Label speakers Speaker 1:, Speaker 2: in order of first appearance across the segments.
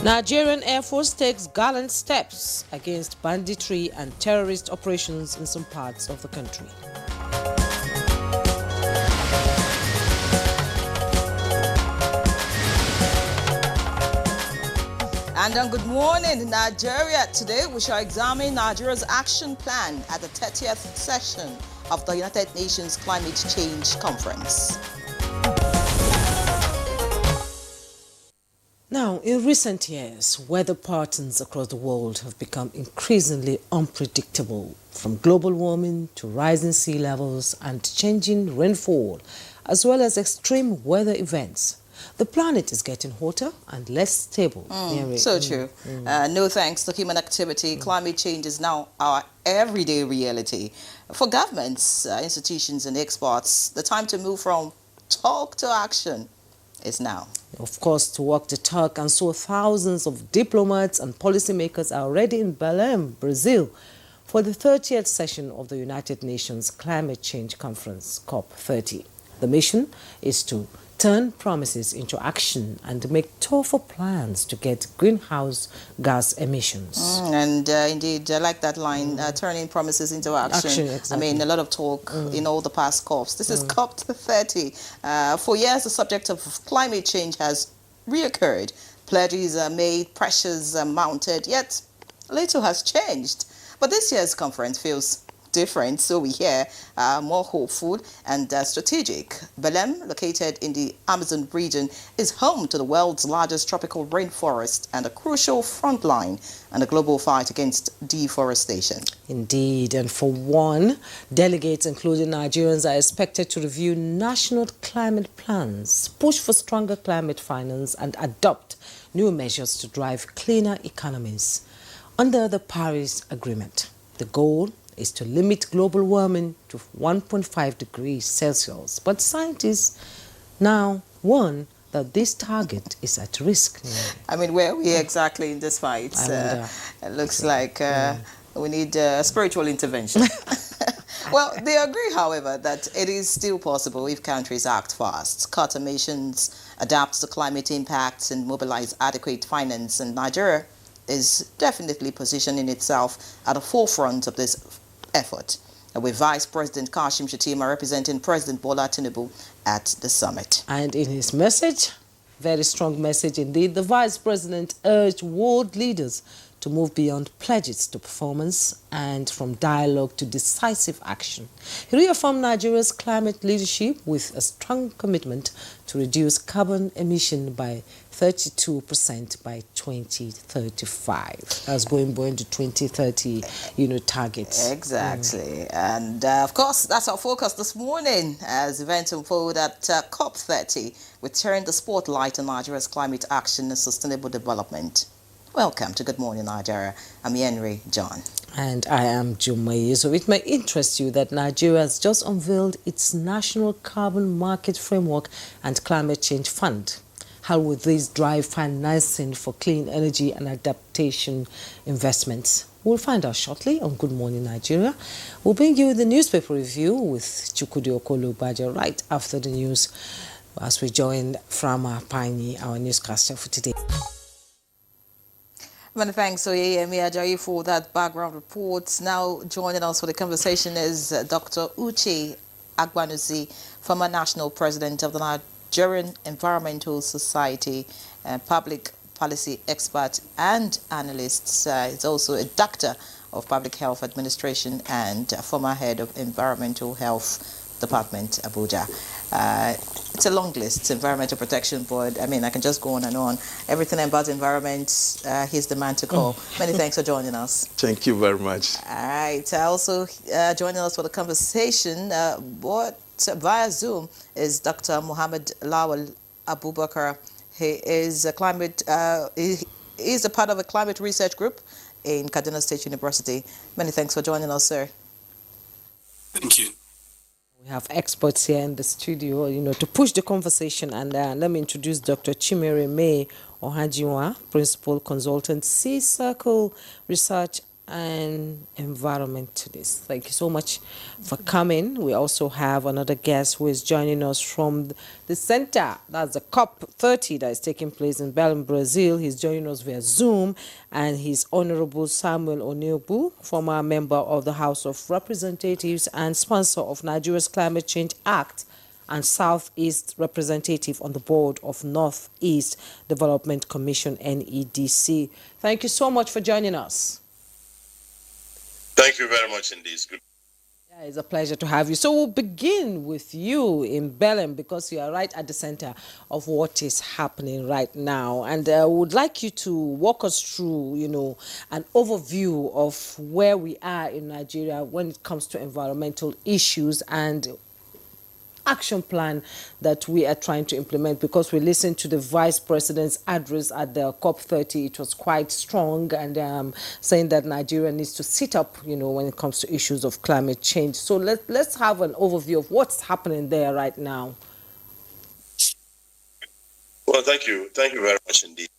Speaker 1: Nigerian Air Force takes gallant steps against banditry and terrorist operations in some parts of the country.
Speaker 2: And good morning, Nigeria. Today we shall examine Nigeria's action plan at the 30th session of the United Nations Climate Change Conference.
Speaker 1: Now, in recent years, weather patterns across the world have become increasingly unpredictable, from global warming to rising sea levels and changing rainfall, as well as extreme weather events. The planet is getting hotter and less stable.
Speaker 2: True. No thanks to human activity, climate change is now our everyday reality. For governments, institutions and experts, the time to move from talk to action is now.
Speaker 1: Of course, to walk the talk, and so thousands of diplomats and policymakers are already in Belém, Brazil, for the 30th session of the United Nations Climate Change Conference, COP30. The mission is to turn promises into action and make tougher plans to get greenhouse gas emissions.
Speaker 2: Indeed, I like that line, turning promises into action.
Speaker 1: Exactly.
Speaker 2: I mean, a lot of talk in all the past COPs. This is COP30. For years, the subject of climate change has reoccurred. Pledges are made, pressures are mounted, yet little has changed. But this year's conference feels different, so we hear more hopeful and strategic. Belém, located in the Amazon region, is home to the world's largest tropical rainforest and a crucial front line in the global fight against deforestation.
Speaker 1: Indeed, and for one, delegates, including Nigerians, are expected to review national climate plans, push for stronger climate finance, and adopt new measures to drive cleaner economies. Under the Paris Agreement, the goal is to limit global warming to 1.5 degrees Celsius. But scientists now warn that this target is at risk.
Speaker 2: I mean, where are we exactly in this fight? It looks like we need spiritual intervention. Well, they agree, however, that it is still possible if countries act fast, cut emissions, adapt to climate impacts, and mobilize adequate finance. And Nigeria is definitely positioning itself at the forefront of this effort, with Vice President Kashim Shettima representing President Bola Tinubu at the summit.
Speaker 1: And in his message, very strong message indeed, the Vice President urged world leaders to move beyond pledges to performance and from dialogue to decisive action. He reaffirmed Nigeria's climate leadership with a strong commitment to reduce carbon emission by 32% by 2035. That's going to 2030, targets.
Speaker 2: Exactly. And of course, that's our focus this morning as events unfold at COP30. We turn the spotlight on Nigeria's climate action and sustainable development. Welcome to Good Morning Nigeria. I'm Henry John.
Speaker 1: And I am Jumaye. So it may interest you that Nigeria has just unveiled its National Carbon Market Framework and Climate Change Fund. How will this drive financing for clean energy and adaptation investments? We'll find out shortly on Good Morning Nigeria. We'll bring you the newspaper review with Chukwudi Okolo-Bajo right after the news as we join Frama Pani, our newscaster for today.
Speaker 2: Many thanks, Oyeyemi Ajayi, for that background report. Now joining us for the conversation is Dr. Uche Agbanusi, former national president of the Nigerian Environmental Society, public policy expert and analyst. He's also a doctor of public health administration and former head of environmental health department, Abuja. It's a long list, Environmental Protection Board. I mean, I can just go on and on. Everything about environment, he's the man to call. Many thanks for joining us.
Speaker 3: Thank you very much.
Speaker 2: All right. Also joining us for the conversation, via Zoom, is Dr. Muhammad Lawal Abubakar. He is a he's a part of a climate research group in Kaduna State University. Many thanks for joining us, sir.
Speaker 3: Thank you.
Speaker 1: We have experts here in the studio, to push the conversation. And let me introduce Dr. Chimere May Ohajiwa, Principal Consultant, C Circle Research and environment to this. Thank you so much for coming. We also have another guest who is joining us from the center. That's the COP30 that is taking place in Belém, Brazil. He's joining us via Zoom, and he's Honorable Samuel Onyebu, former member of the House of Representatives and sponsor of Nigeria's Climate Change Act and Southeast representative on the board of Northeast Development Commission, NEDC. Thank you so much for joining us.
Speaker 4: Thank you very much indeed. Good.
Speaker 1: Yeah, it's a pleasure to have you. So we'll begin with you in Belém because you are right at the center of what is happening right now. And I would like you to walk us through, an overview of where we are in Nigeria when it comes to environmental issues and action plan that we are trying to implement, because we listened to the Vice President's address at the COP30. It was quite strong and saying that Nigeria needs to sit up, when it comes to issues of climate change. So let's have an overview of what's happening there right now.
Speaker 4: Well, thank you. Thank you very much indeed.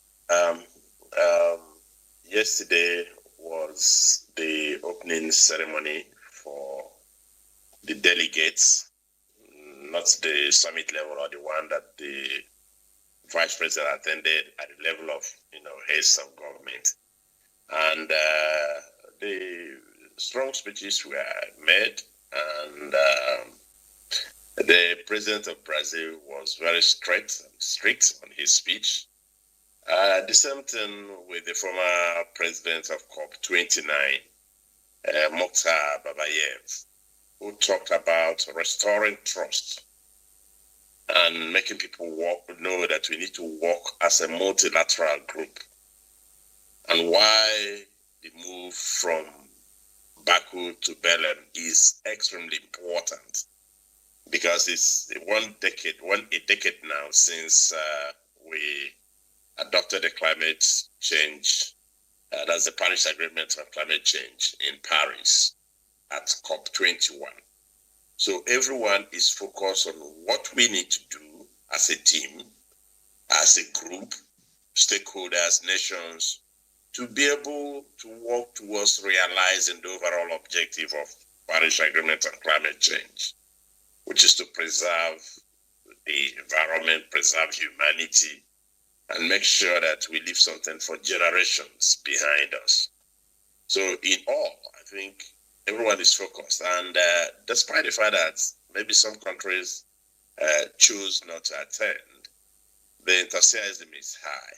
Speaker 4: Yesterday was the opening ceremony for the delegates, not the summit level or the one that the Vice President attended at the level of, heads of government. And the strong speeches were made, and the President of Brazil was very strict on his speech. The same thing with the former President of COP29, Mokhtar Babayev, who talked about restoring trust and making people know that we need to work as a multilateral group, and why the move from Baku to Belém is extremely important, because it's a decade now since we adopted the climate change, that's the Paris Agreement on Climate Change in Paris at COP21. So everyone is focused on what we need to do as a team, as a group, stakeholders, nations, to be able to work towards realizing the overall objective of Paris Agreement on Climate Change, which is to preserve the environment, preserve humanity, and make sure that we leave something for generations behind us. So in all, I think everyone is focused, and despite the fact that maybe some countries choose not to attend, the enthusiasm is high,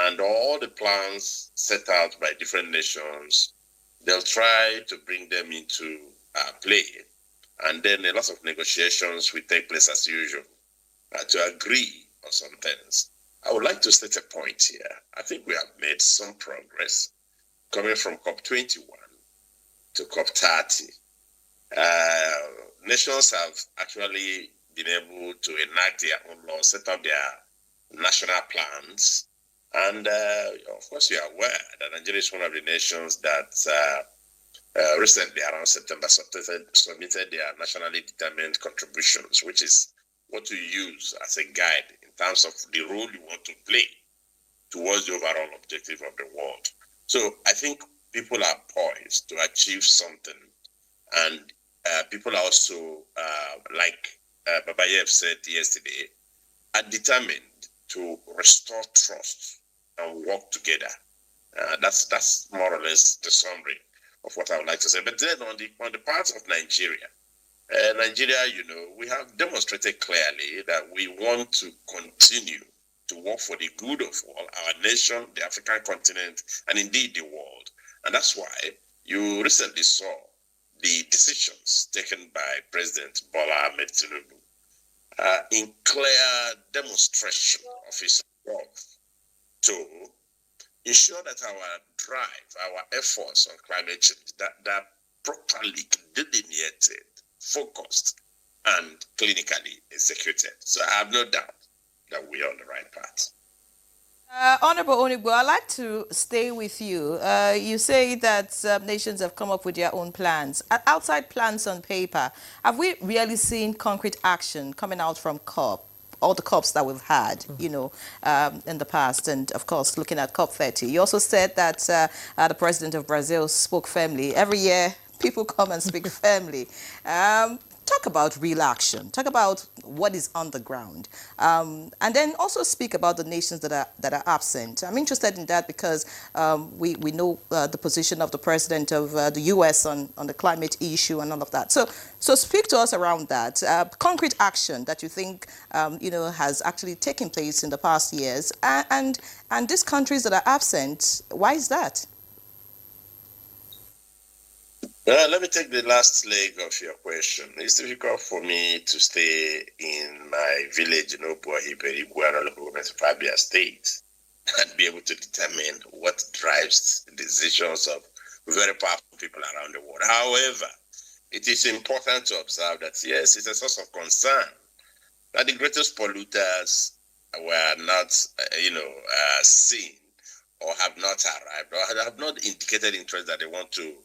Speaker 4: and all the plans set out by different nations, they'll try to bring them into play, and then a lot of negotiations will take place as usual to agree on some things. I would like to state a point here. I think we have made some progress coming from COP21 to COP30. Nations have actually been able to enact their own laws, set up their national plans. And of course, you are aware that Nigeria is one of the nations that recently, around September, submitted their nationally determined contributions, which is what you use as a guide in terms of the role you want to play towards the overall objective of the world. So I think people are poised to achieve something, and people are also, like Babayev said yesterday, are determined to restore trust and work together. That's more or less the summary of what I would like to say. But then on the part of Nigeria, we have demonstrated clearly that we want to continue to work for the good of all, our nation, the African continent, and indeed the world. And that's why you recently saw the decisions taken by President Bola Ahmed Tinubu in clear demonstration of his work to ensure that our drive, our efforts on climate change, that properly delineated, focused, and clinically executed. So I have no doubt that we are on the right path.
Speaker 2: Honorable Onigbo, I'd like to stay with you. You say that nations have come up with their own plans. Outside plans on paper, have we really seen concrete action coming out from COP? all the COPs that we've had, you know, in the past, and of course, looking at COP30. You also said that the president of Brazil spoke firmly. Every year, people come and speak firmly. Talk about real action. Talk about what is on the ground, and then also speak about the nations that are absent. I'm interested in that because we know the position of the president of the U.S. on the climate issue and all of that. So speak to us around that concrete action that you think you know, has actually taken place in the past years, and these countries that are absent. Why is that?
Speaker 4: Let me take the last leg of your question. It's difficult for me to stay in my village in Abia State and be able to determine what drives the decisions of very powerful people around the world. However, it is important to observe that, yes, it's a source of concern that the greatest polluters were not, seen or have not arrived or have not indicated interest that they want to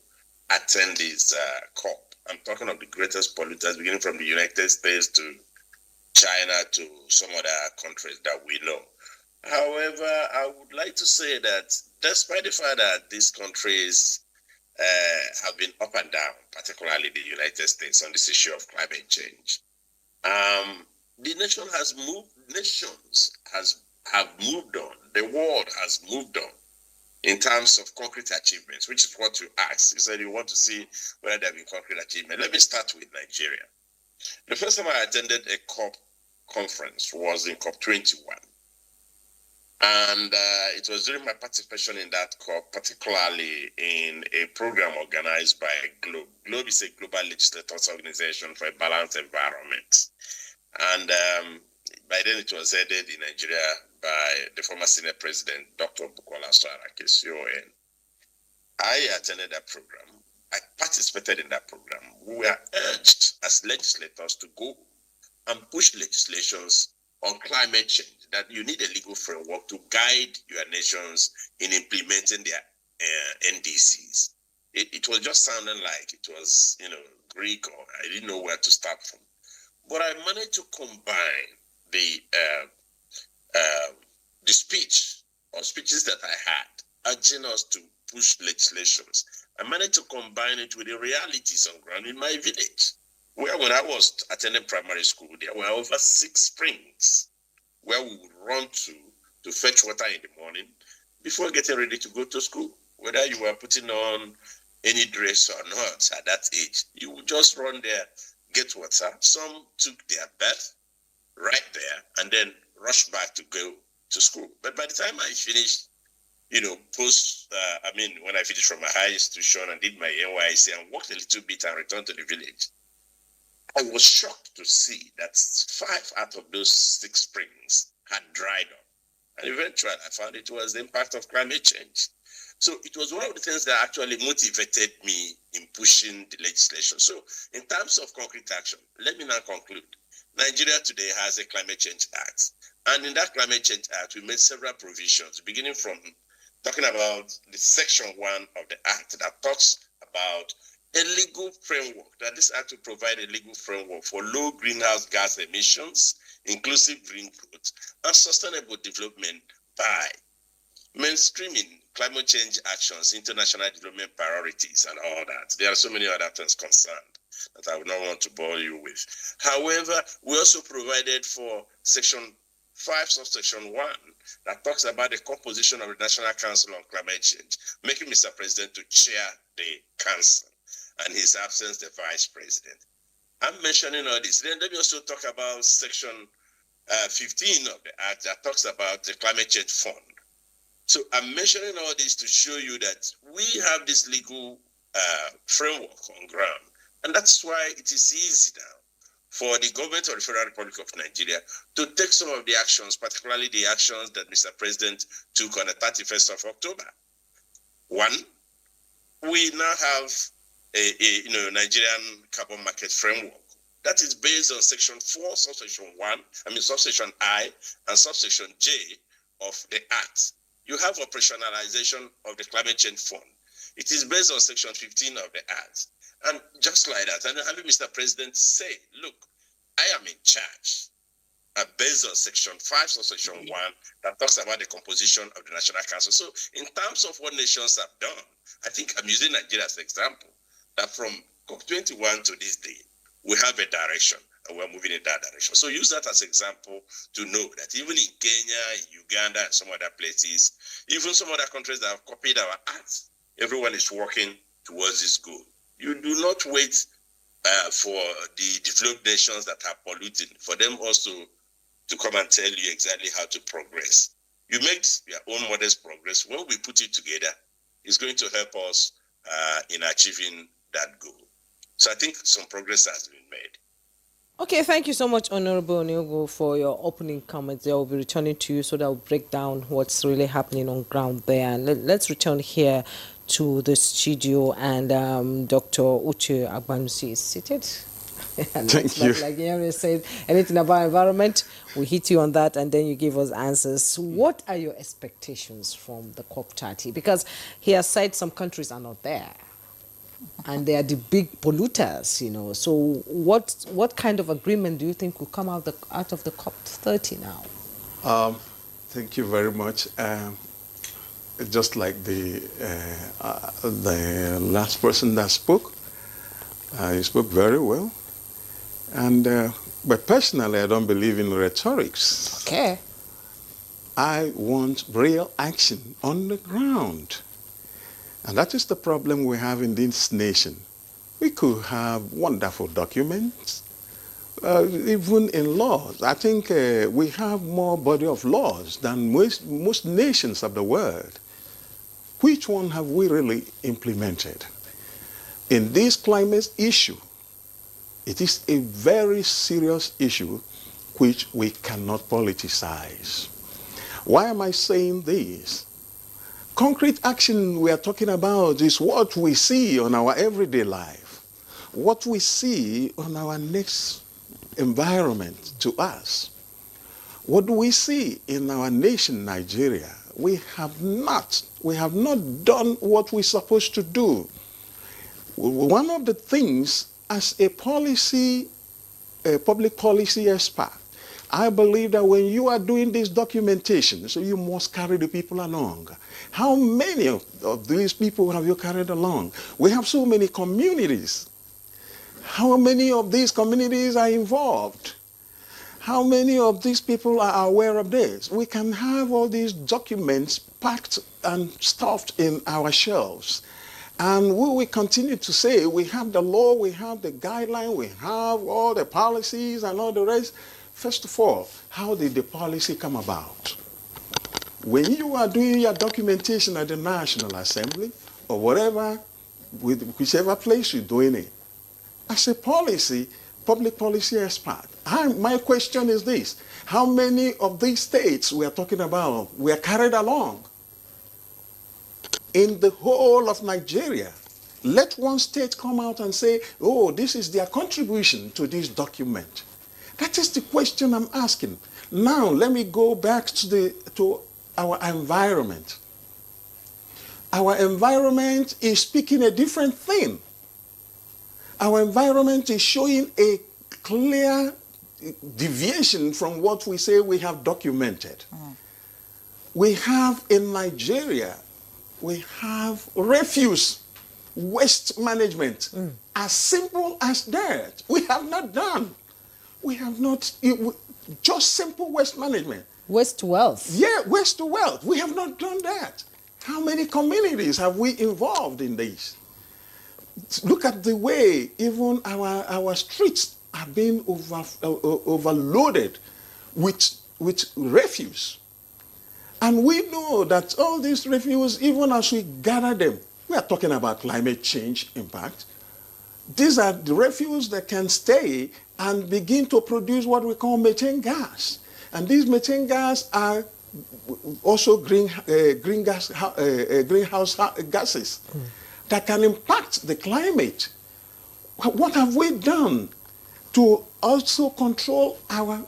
Speaker 4: attend this COP. I'm talking of the greatest polluters, beginning from the United States to China to some other countries that we know. However, I would like to say that despite the fact that these countries have been up and down, particularly the United States, on this issue of climate change, the nation has moved. Nations have moved on. The world has moved on in terms of concrete achievements, which is what you asked. You said you want to see whether there have been concrete achievements. Let me start with Nigeria. The first time I attended a COP conference was in COP21. And it was during my participation in that COP, particularly in a program organized by GLOBE. GLOBE is a global legislators organization for a balanced environment. And by then it was headed in Nigeria by the former Senate President, Dr. Bukola Saraki, CON. I attended that program. I participated in that program. We were urged as legislators to go and push legislations on climate change, that you need a legal framework to guide your nations in implementing their NDCs. It was just sounding like it was, Greek, or I didn't know where to start from. But I managed to combine the speech or speeches that I had, urging us to push legislations. I managed to combine it with the realities on ground in my village, where when I was attending primary school, there were over 6 springs where we would run to fetch water in the morning before getting ready to go to school. Whether you were putting on any dress or not at that age, you would just run there, get water. Some took their bath right there and then rush back to go to school. But by the time I finished, when I finished from my high institution and did my NYC and worked a little bit and returned to the village, I was shocked to see that 5 out of those 6 springs had dried up. And eventually I found it was the impact of climate change. So it was one of the things that actually motivated me in pushing the legislation. So in terms of concrete action, let me now conclude. Nigeria today has a Climate Change Act. And in that Climate Change Act, we made several provisions, beginning from talking about the Section 1 of the Act that talks about a legal framework, that this act will provide a legal framework for low greenhouse gas emissions, inclusive green growth, and sustainable development by mainstreaming climate change actions, international development priorities, and all that. There are so many other things concerned that I would not want to bore you with. However, we also provided for Section 5, subsection 1, that talks about the composition of the National Council on Climate Change, making Mr. President to chair the council, and his absence, the vice president. I'm mentioning all this. Then let me also talk about Section 15 of the Act that talks about the Climate Change Fund. So I'm mentioning all this to show you that we have this legal framework on ground. And that's why it is easy now for the government of the Federal Republic of Nigeria to take some of the actions, particularly the actions that Mr. President took on the 31st of October. 1, we now have a Nigerian carbon market framework that is based on Section 4, subsection subsection I, and subsection J of the Act. You have operationalization of the Climate Change Fund. It is based on Section 15 of the Act. And just like that, and having Mr. President say, look, I am in charge. based on Section 5 or Section 1 that talks about the composition of the National Council. So in terms of what nations have done, I think I'm using Nigeria as an example, that from COP21 to this day, we have a direction and we're moving in that direction. So use that as an example to know that even in Kenya, in Uganda, and some other places, even some other countries that have copied our acts, everyone is working towards this goal. You do not wait for the developed nations that are polluting, for them also to come and tell you exactly how to progress. You make your own modest progress. When we put it together, it's going to help us in achieving that goal. So I think some progress has been made.
Speaker 1: Okay, thank you so much, Honorable Onyogo, for your opening comments. I will be returning to you so that I'll break down what's really happening on ground there. And let's return here to the studio, and Dr. Uche Agbanusi is seated. And
Speaker 5: Thank you.
Speaker 1: Like Nigerian said, anything about environment, we hit you on that, and then you give us answers. What are your expectations from the COP30? Because he has said some countries are not there, and they are the big polluters, you know. So what kind of agreement do you think will come out of the COP30 now?
Speaker 5: Thank you very much. Just like the last person that spoke, he spoke very well. And but personally, I don't believe in rhetorics.
Speaker 1: Okay.
Speaker 5: I want real action on the ground. And that is the problem we have in this nation. We could have wonderful documents, even in laws. I think we have more body of laws than most nations of the world. Which one have we really implemented? In this climate issue, it is a very serious issue which we cannot politicize. Why am I saying this? Concrete action we are talking about is what we see on our everyday life, what we see on our next environment to us. What do we see in our nation, Nigeria? We have not done what we're supposed to do. One of the things, as a public policy expert, I believe that when you are doing this documentation, so you must carry the people along. How many of these people have you carried along? We have so many communities. How many of these communities are involved? How many of these people are aware of this? We can have all these documents packed and stuffed in our shelves. And we will continue to say we have the law, we have the guideline, we have all the policies and all the rest. First of all, how did the policy come about? When you are doing your documentation at the National Assembly or whatever, whichever place you're doing it, as a public policy expert, my question is this: how many of these states we are talking about were carried along? In the whole of Nigeria, let one state come out and say, oh, this is their contribution to this document. That is the question I'm asking. Now, let me go back to our environment. Our environment is speaking a different thing. Our environment is showing a clear deviation from what we say we have documented. We have in Nigeria, we have refuse waste management as simple as that. We have not done. We have not, just simple waste management.
Speaker 1: Waste to wealth.
Speaker 5: Yeah, waste to wealth. We have not done that. How many communities have we involved in this? Look at the way even our streets are being overloaded with refuse. And we know that all these refuse, even as we gather them, we are talking about climate change impact. These are the refuse that can stay and begin to produce what we call methane gas. And these methane gas are also greenhouse gases that can impact the climate. What have we done to also control our...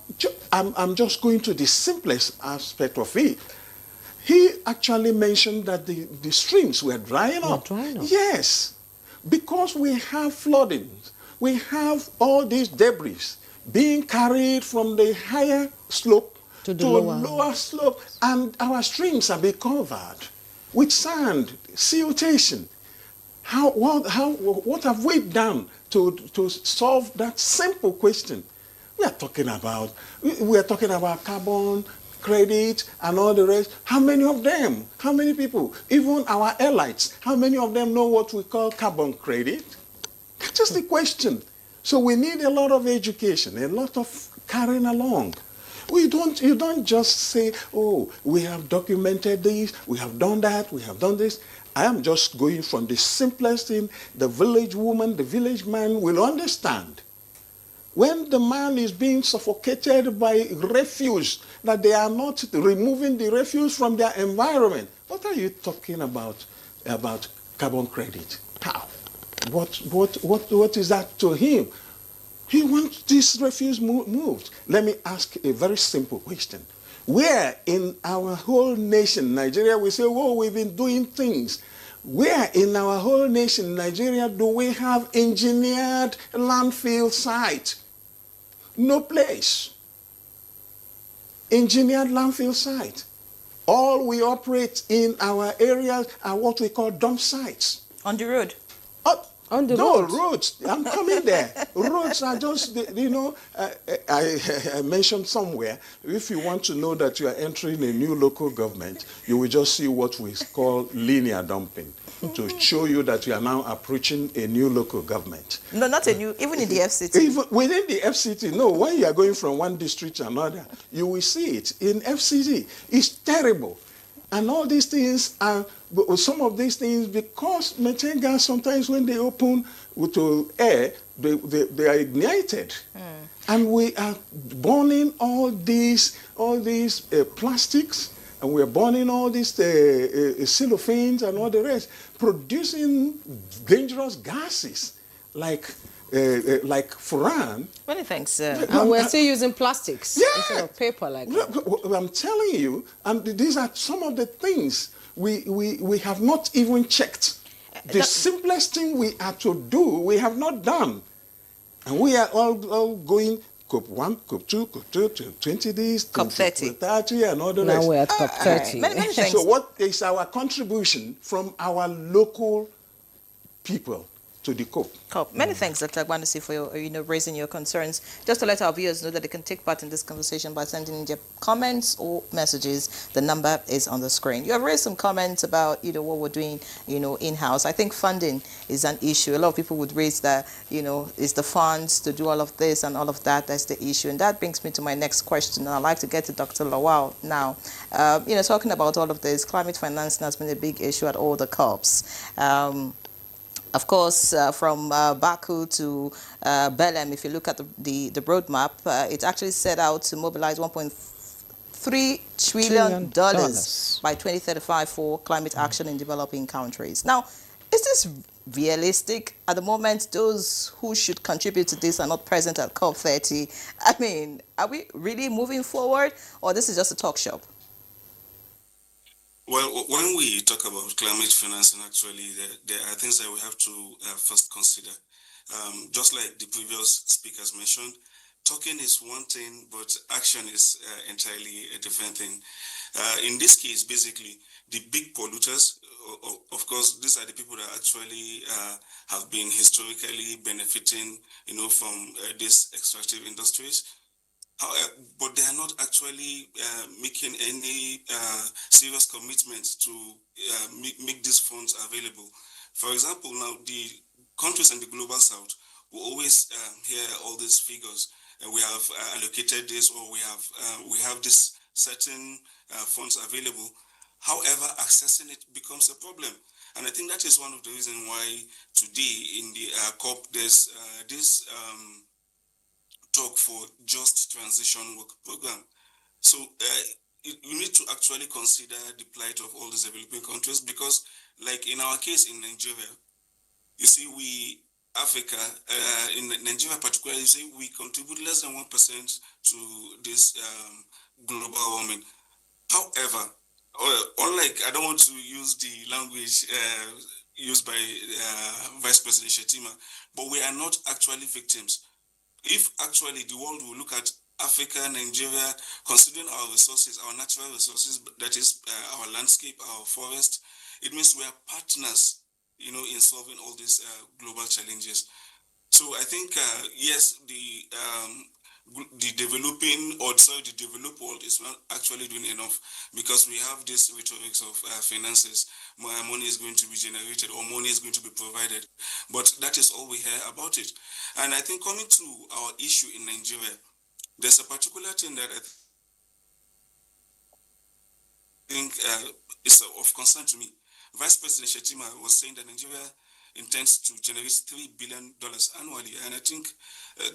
Speaker 5: I'm just going to the simplest aspect of it. He actually mentioned that the streams were drying up. Yes, because we have flooding. We have all these debris. being carried from the higher slope
Speaker 1: to the
Speaker 5: lower slope, and our streams are being covered with sand, siltation. What have we done to solve that simple question? We are talking about carbon credit and all the rest. How many of them? How many people? Even our elites, how many of them know what we call carbon credit? Just the question. So we need a lot of education, a lot of carrying along. You don't just say, oh, we have documented this, we have done that, we have done this. I am just going from the simplest thing. The village woman, the village man will understand. When the man is being suffocated by refuse, that they are not removing the refuse from their environment. What are you talking about carbon credit? How? What is that to him? He wants this refuse moved. Let me ask a very simple question. Where in our whole nation, Nigeria, we say, oh, we've been doing things. Where in our whole nation, Nigeria, do we have engineered landfill site? No place. Engineered landfill site. All we operate in our areas are what we call dump sites.
Speaker 2: On the road?
Speaker 1: On the
Speaker 5: roads. I'm coming there. Roads are just, I mentioned somewhere, if you want to know that you are entering a new local government, you will just see what we call linear dumping to show you that you are now approaching a new local government.
Speaker 2: No, not a new, even in the FCT.
Speaker 5: Even within the FCT, no, when you are going from one district to another, you will see it. In FCT, it's terrible. And all these things are, some of these things, because methane gas sometimes when they open to air, they are ignited. And we are burning all these plastics, and we are burning all these cellophanes and all the rest, producing dangerous gases like furan.
Speaker 2: Many thanks.
Speaker 1: And we're still using plastics instead of paper like that.
Speaker 5: I'm telling you, and these are some of the things we have not even checked. The simplest thing we are to do, we have not done. And we are all going COP1, COP2, 20 days,
Speaker 2: COP30.
Speaker 5: 30, and all the rest.
Speaker 1: Now we're at COP30.
Speaker 2: Many thanks.
Speaker 5: So what is our contribution from our local people to the COP?
Speaker 2: Many thanks, Dr. Agbanusi, for your, raising your concerns. Just to let our viewers know that they can take part in this conversation by sending in their comments or messages. The number is on the screen. You have raised some comments about what we're doing in-house. I think funding is an issue. A lot of people would raise that is the funds to do all of this and all of that. That's the issue, and that brings me to my next question. And I'd like to get to Dr. Lawal now. Talking about all of this, climate financing has been a big issue at all the COPs. Of course, from Baku to Belém, if you look at the roadmap, it actually set out to mobilize $1.3 trillion by 2035 for climate action in developing countries. Now, is this realistic? At the moment, those who should contribute to this are not present at COP30. I mean, are we really moving forward, or this is just a talk shop?
Speaker 3: Well, when we talk about climate financing, actually, there are things that we have to first consider. Just like the previous speakers mentioned, talking is one thing, but action is entirely a different thing. In this case, basically, the big polluters, of course, these are the people that actually have been historically benefiting, from these extractive industries. But they are not actually making any serious commitments to make these funds available. For example, now the countries in the global south will always hear all these figures. We have allocated this, or we have this certain funds available. However, accessing it becomes a problem. And I think that is one of the reasons why today in the COP there's this talk for just transition work program. So you need to actually consider the plight of all these developing countries, because like in our case in Nigeria, you see Africa, in Nigeria particularly, you see we contribute less than 1% to this global warming. However, unlike, I don't want to use the language used by Vice President Shetima, but we are not actually victims. if actually the world will look at Africa, Nigeria, considering our resources, our natural resources, that is our landscape, our forest, it means we are partners, in solving all these global challenges. So I think, yes, the developed world is not actually doing enough, because we have this rhetoric of finances. Money is going to be generated, or money is going to be provided, but that is all we hear about it. And I think, coming to our issue in Nigeria, there's a particular thing that I think is of concern to me. Vice President Shetima was saying that Nigeria intends to generate $3 billion annually, and I think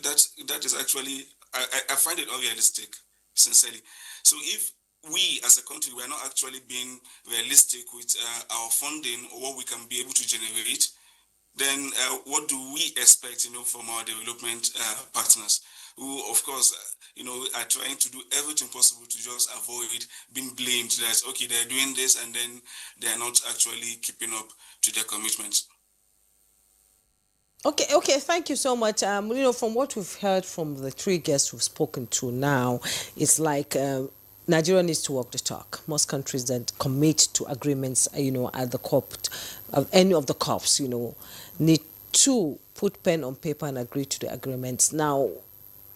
Speaker 3: that is actually, I find it unrealistic, sincerely. So if we as a country, we are not actually being realistic with our funding, or what we can be able to generate, then what do we expect, from our development partners, who, of course, are trying to do everything possible to just avoid being blamed that, okay, they're doing this, and then they're not actually keeping up to their commitments.
Speaker 1: Okay, thank you so much. From what we've heard from the three guests we've spoken to now, it's like Nigeria needs to walk the talk. Most countries that commit to agreements, at the COP, any of the COPs, need to put pen on paper and agree to the agreements. Now,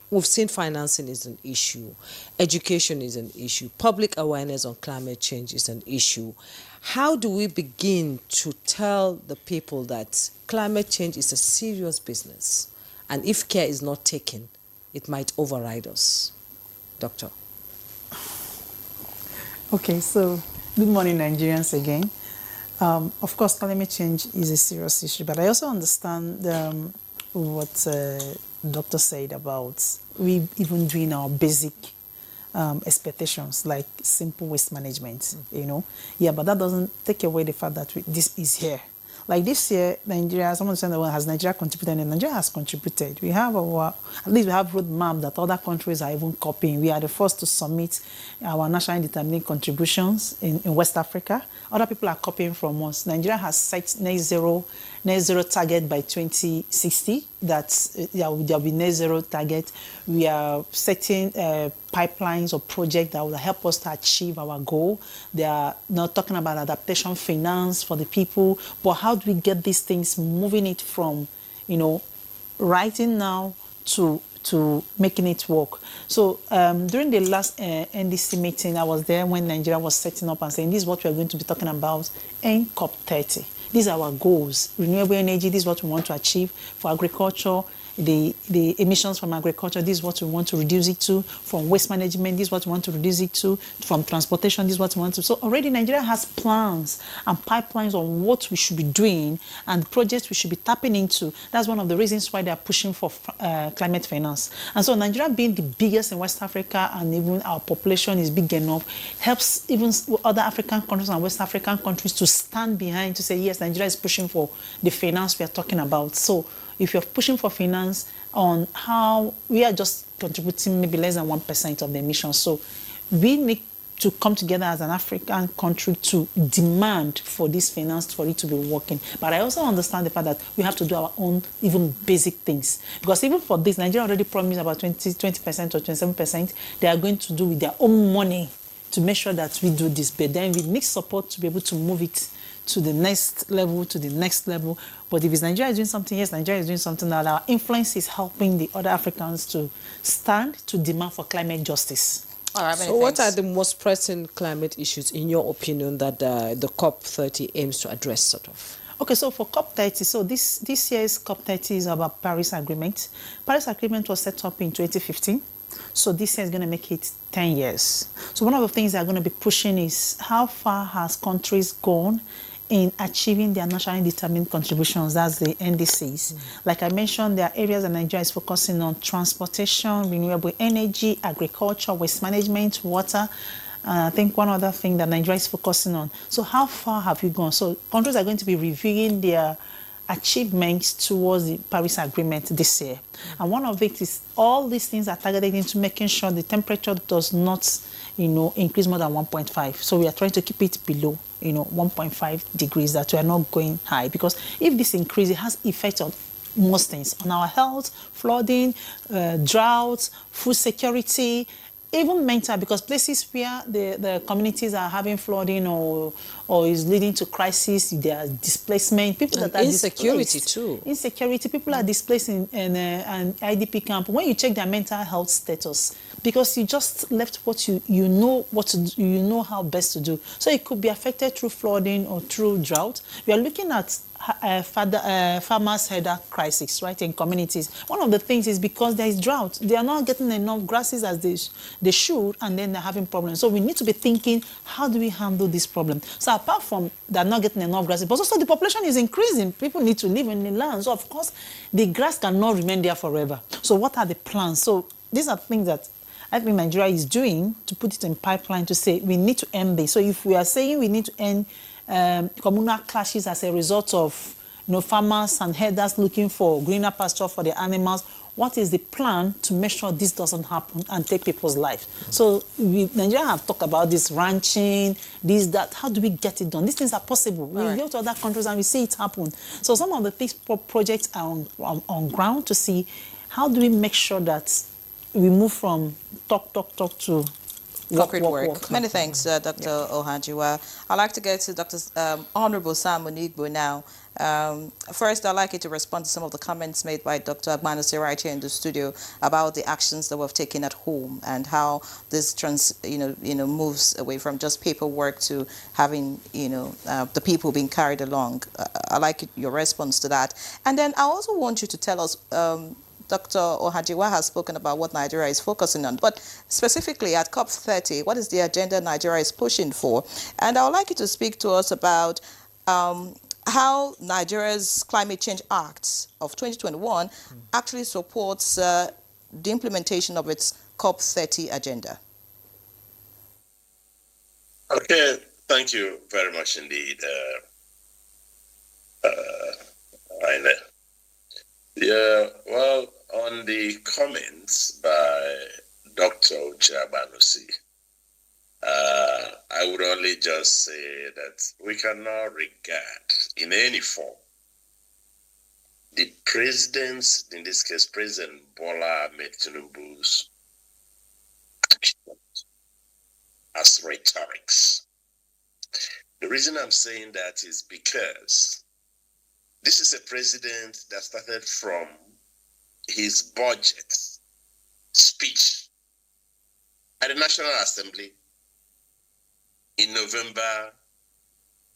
Speaker 1: we've seen financing is an issue, education is an issue, public awareness on climate change is an issue. How do we begin to tell the people that climate change is a serious business, and if care is not taken, it might override us? Doctor.
Speaker 6: Okay, so good morning, Nigerians, again. Of course, climate change is a serious issue, but I also understand what Doctor said about we even doing our basic expectations, like simple waste management, Yeah, but that doesn't take away the fact that this is here. Like this year, Nigeria, someone said, well, has Nigeria contributed? And Nigeria has contributed. We have at least we have roadmap that other countries are even copying. We are the first to submit our nationally determined contributions in West Africa. Other people are copying from us. Nigeria has set net zero target by 2060. There will be net zero target. We are setting pipelines or projects that will help us to achieve our goal. They are not talking about adaptation finance for the people, but how do we get these things moving it from, writing now to making it work. So during the last NDC meeting, I was there when Nigeria was setting up and saying, this is what we're going to be talking about in COP30. These are our goals. Renewable energy, this is what we want to achieve. For agriculture, the emissions from agriculture, this is what we want to reduce it to. From waste management, this is what we want to reduce it to. From transportation, this is what we want to. So already Nigeria has plans and pipelines on what we should be doing and projects we should be tapping into. That's one of the reasons why they are pushing for climate finance. And so Nigeria being the biggest in West Africa, and even our population is big enough, helps even other African countries and West African countries to stand behind to say, yes, Nigeria is pushing for the finance we are talking about. So if you're pushing for finance on how we are just contributing maybe less than 1% of the emissions. So we need to come together as an African country to demand for this finance for it to be working. But I also understand the fact that we have to do our own even basic things. Because even for this, Nigeria already promised about 20% or 27%. They are going to do with their own money to make sure that we do this. But then we need support to be able to move it to the next level, But if it's Nigeria is doing something, yes, Nigeria is doing something, that our influence is helping the other Africans to stand to demand for climate justice.
Speaker 2: All right,
Speaker 1: so what are the most pressing climate issues, in your opinion, that the COP30 aims to address, sort of?
Speaker 6: Okay, so for COP30, so this year's COP30 is about Paris Agreement. Paris Agreement was set up in 2015. So this year is going to make it 10 years. So one of the things they're going to be pushing is how far has countries gone in achieving their nationally determined contributions, that's the NDCs. Like I mentioned, there are areas that Nigeria is focusing on: transportation, renewable energy, agriculture, waste management, water. I think one other thing that Nigeria is focusing on. So how far have you gone? So countries are going to be reviewing their achievements towards the Paris Agreement this year. And one of it is all these things are targeted into making sure the temperature does not, increase more than 1.5. So we are trying to keep it below, 1.5 degrees, that we are not going high. Because if this increase, it has effect on most things on our health, flooding, drought, food security, even mental, because places where the communities are having flooding or is leading to crisis, there are displacement, people
Speaker 1: And
Speaker 6: that are
Speaker 1: insecurity
Speaker 6: displaced.
Speaker 1: too.
Speaker 6: Insecurity, people are displaced in an IDP camp. When you check their mental health status, because you just left what you know what to do, you know how best to do. So it could be affected through flooding or through drought. We are looking at farmers' header crisis, right, in communities. One of the things is because there is drought, they are not getting enough grasses as they should, and then they're having problems. So we need to be thinking, how do we handle this problem? So apart from they're not getting enough grasses, but also the population is increasing. People need to live in the land. So of course, the grass cannot remain there forever. So what are the plans? So these are things that I think Nigeria is doing to put it in pipeline to say we need to end this. So if we are saying we need to end communal clashes as a result of farmers and herders looking for greener pasture for their animals, what is the plan to make sure this doesn't happen and take people's life? So Nigeria have talked about this ranching, this, that. How do we get it done? These things are possible. We go to other countries and we see it happen. So some of the things projects are on ground to see how do we make sure that we move from talk to
Speaker 2: work. Many thanks, Dr. Ohajiwa. I'd like to go to Dr. Honorable Sam Onigbo now. First, I'd like you to respond to some of the comments made by Dr. Agbanusi right here in the studio about the actions that we've taken at home and how this moves away from just paperwork to having the people being carried along. I'd like your response to that. And then I also want you to tell us. Dr. Ohajiwa has spoken about what Nigeria is focusing on, but specifically at COP30, what is the agenda Nigeria is pushing for? And I would like you to speak to us about how Nigeria's Climate Change Act of 2021 actually supports the implementation of its COP30 agenda.
Speaker 4: Okay, thank you very much indeed, Rainer. Yeah, well, on the comments by Dr. Agbanusi, I would only just say that we cannot regard in any form the president's, in this case, President Bola Ahmed Tinubu's actions as rhetorics. The reason I'm saying that is because this is a president that started from his budget speech at the National Assembly in November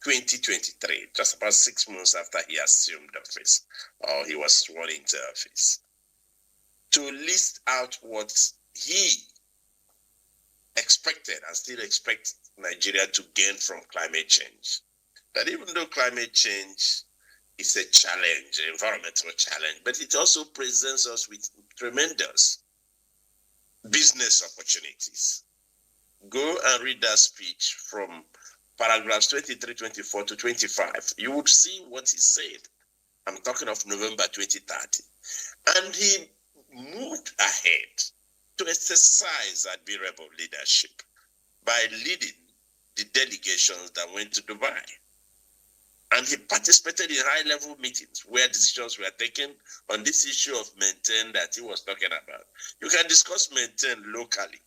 Speaker 4: 2023, just about 6 months after he assumed office, or he was sworn into office, to list out what he expected and still expects Nigeria to gain from climate change. That even though climate change is a challenge, an environmental challenge, but it also presents us with tremendous business opportunities. Go and read that speech from paragraphs 23, 24 to 25. You would see what he said. I'm talking of November 2030. And he moved ahead to exercise admirable leadership by leading the delegations that went to Dubai. And he participated in high-level meetings where decisions were taken on this issue of maintain that he was talking about. You can discuss maintain locally,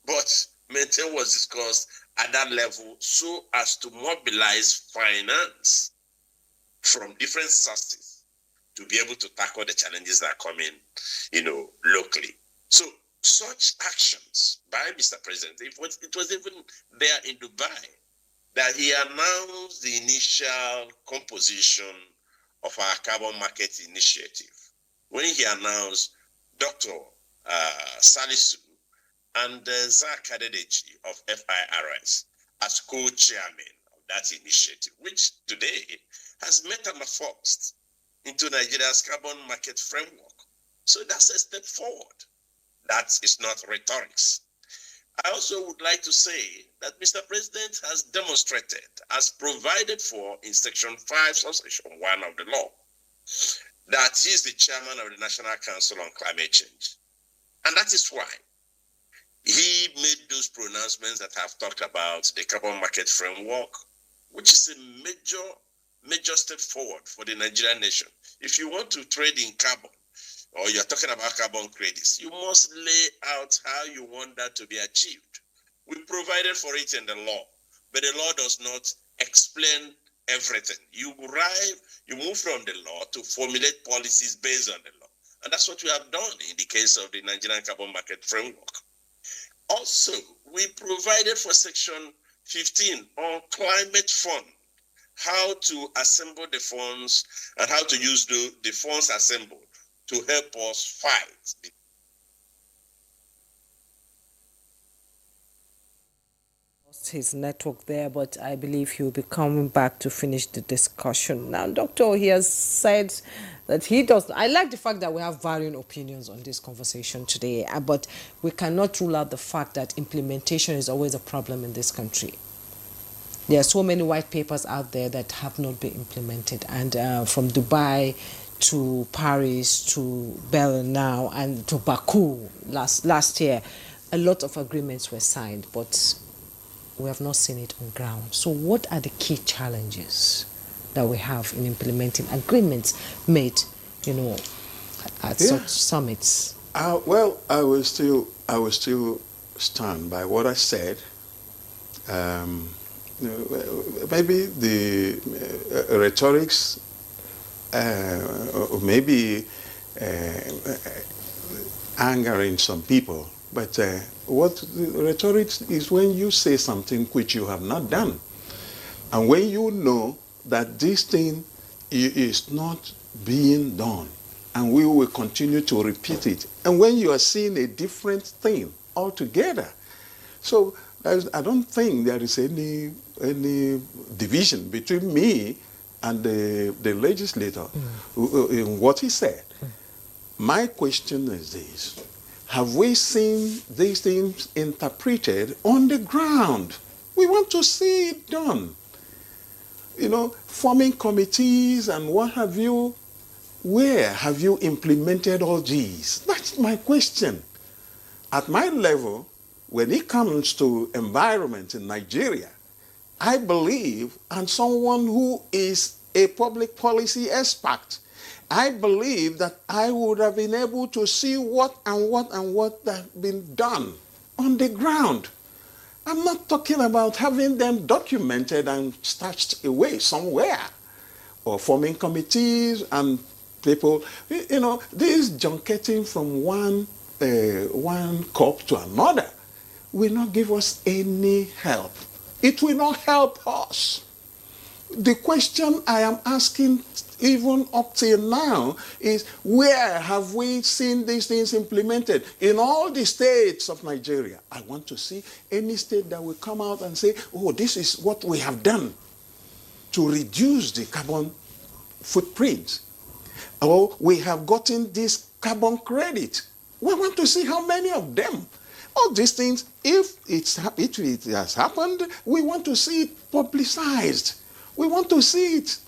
Speaker 4: but maintain was discussed at that level so as to mobilize finance from different sources to be able to tackle the challenges that are coming, locally. So such actions by Mr. President, it was even there in Dubai that he announced the initial composition of our carbon market initiative. When he announced Dr. Salisu and Zach Kadedeji of FIRS as co-chairman of that initiative, which today has metamorphosed into Nigeria's carbon market framework. So that's a step forward. That is not rhetorics. I also would like to say that Mr. President has demonstrated, as provided for in Section 5, subsection 1 of the law, that he is the chairman of the National Council on Climate Change. And that is why he made those pronouncements that I've talked about, the carbon market framework, which is a major step forward for the Nigerian nation. If you want to trade in carbon, or you're talking about carbon credits, you must lay out how you want that to be achieved. We provided for it in the law, but the law does not explain everything. You move from the law to formulate policies based on the law. And that's what we have done in the case of the Nigerian Carbon Market Framework. Also, we provided for Section 15 on Climate Fund, how to assemble the funds and how to use the funds assembled to help us fight.
Speaker 1: His network there, but I believe he'll be coming back to finish the discussion. Now, Doctor, he has said that he does. I like the fact that we have varying opinions on this conversation today, but we cannot rule out the fact that implementation is always a problem in this country. There are so many white papers out there that have not been implemented, and from Dubai to Paris to Belém now and to Baku last year, a lot of agreements were signed, but we have not seen it on ground. So what are the key challenges that we have in implementing agreements made, at such summits?
Speaker 5: Well, I will still stand by what I said. Maybe the rhetorics, or maybe angering some people. But what rhetoric is when you say something which you have not done. And when you know that this thing is not being done, and we will continue to repeat it. And when you are seeing a different thing altogether. So I don't think there is any division between me and the legislator in what he said. My question is this. Have we seen these things interpreted on the ground? We want to see it done. Forming committees and what have you. Where have you implemented all these? That's my question. At my level, when it comes to environment in Nigeria, I believe, and someone who is a public policy expert, I believe that I would have been able to see what has been done on the ground. I'm not talking about having them documented and stashed away somewhere, or forming committees and people. This junketing from one COP to another will not give us any help. It will not help us. The question I am asking even up till now is, where have we seen these things implemented? In all the states of Nigeria. I want to see any state that will come out and say, oh, this is what we have done to reduce the carbon footprint. Or we have gotten this carbon credit. We want to see how many of them. All these things, if it has happened, we want to see it publicized. We want to see it.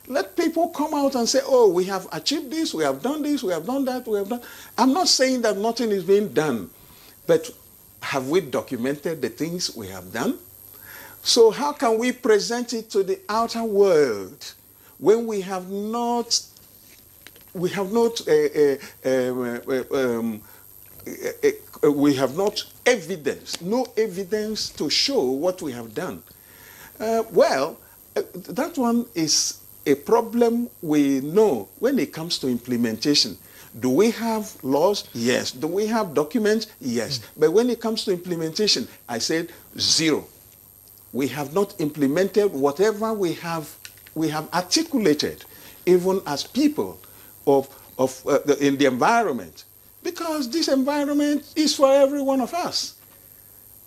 Speaker 5: Let people come out and say, oh, we have achieved this, we have done this, we have done that, we have done. I'm not saying that nothing is being done, but have we documented the things we have done? So how can we present it to the outer world when we have not evidence, no evidence to show what we have done? That one is a problem we know when it comes to implementation. Do we have laws? Yes. Do we have documents? Yes. But when it comes to implementation, I said zero. We have not implemented whatever we have articulated, even as people in the environment, because this environment is for every one of us.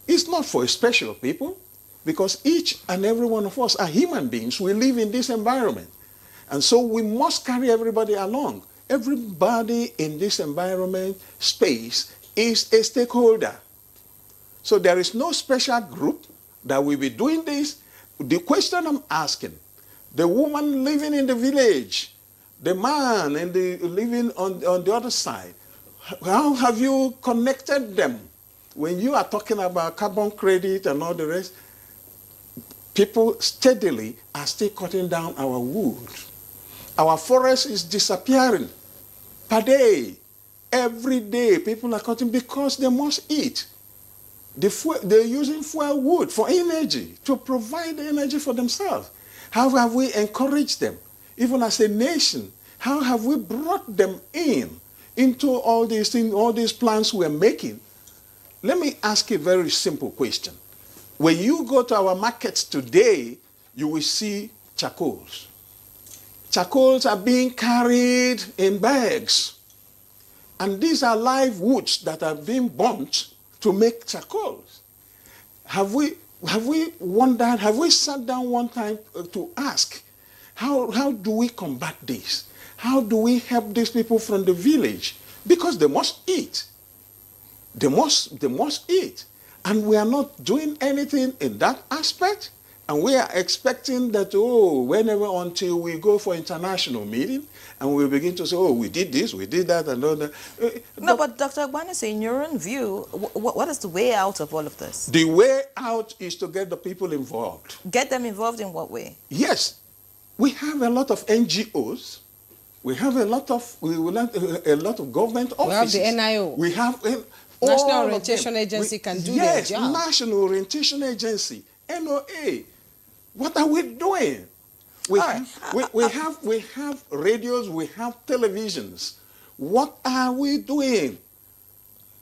Speaker 5: It's not for special people, because each and every one of us are human beings. We live in this environment. And so we must carry everybody along. Everybody in this environment space is a stakeholder. So there is no special group that will be doing this. The question I'm asking, the woman living in the village, the man living on the other side, how have you connected them? When you are talking about carbon credit and all the rest, People steadily are still cutting down our wood. Our forest is disappearing per day. Every day people are cutting because they must eat. They're using fuel wood for energy, to provide energy for themselves. How have we encouraged them? Even as a nation, how have we brought them into all these things, all these plans we're making? Let me ask a very simple question. When you go to our markets today, you will see charcoals. Charcoals are being carried in bags. And these are live woods that are being burnt to make charcoals. Have we wondered, have we sat down one time to ask, how do we combat this? How do we help these people from the village? Because they must eat. They must eat. And we are not doing anything in that aspect. And we are expecting that, whenever until we go for international meeting and we begin to say, we did this, we did that, and all that.
Speaker 2: No, but Dr. Agbanuse, in your own view, what is the way out of all of this?
Speaker 5: The way out is to get the people involved.
Speaker 2: Get them involved in what way?
Speaker 5: Yes. We have a lot of NGOs. We have a lot of government offices.
Speaker 1: We have the NIO.
Speaker 5: We have
Speaker 1: National Orientation Agency can do their job.
Speaker 5: Yes, National Orientation Agency, NOA. What are we doing? We have radios, we have televisions. What are we doing?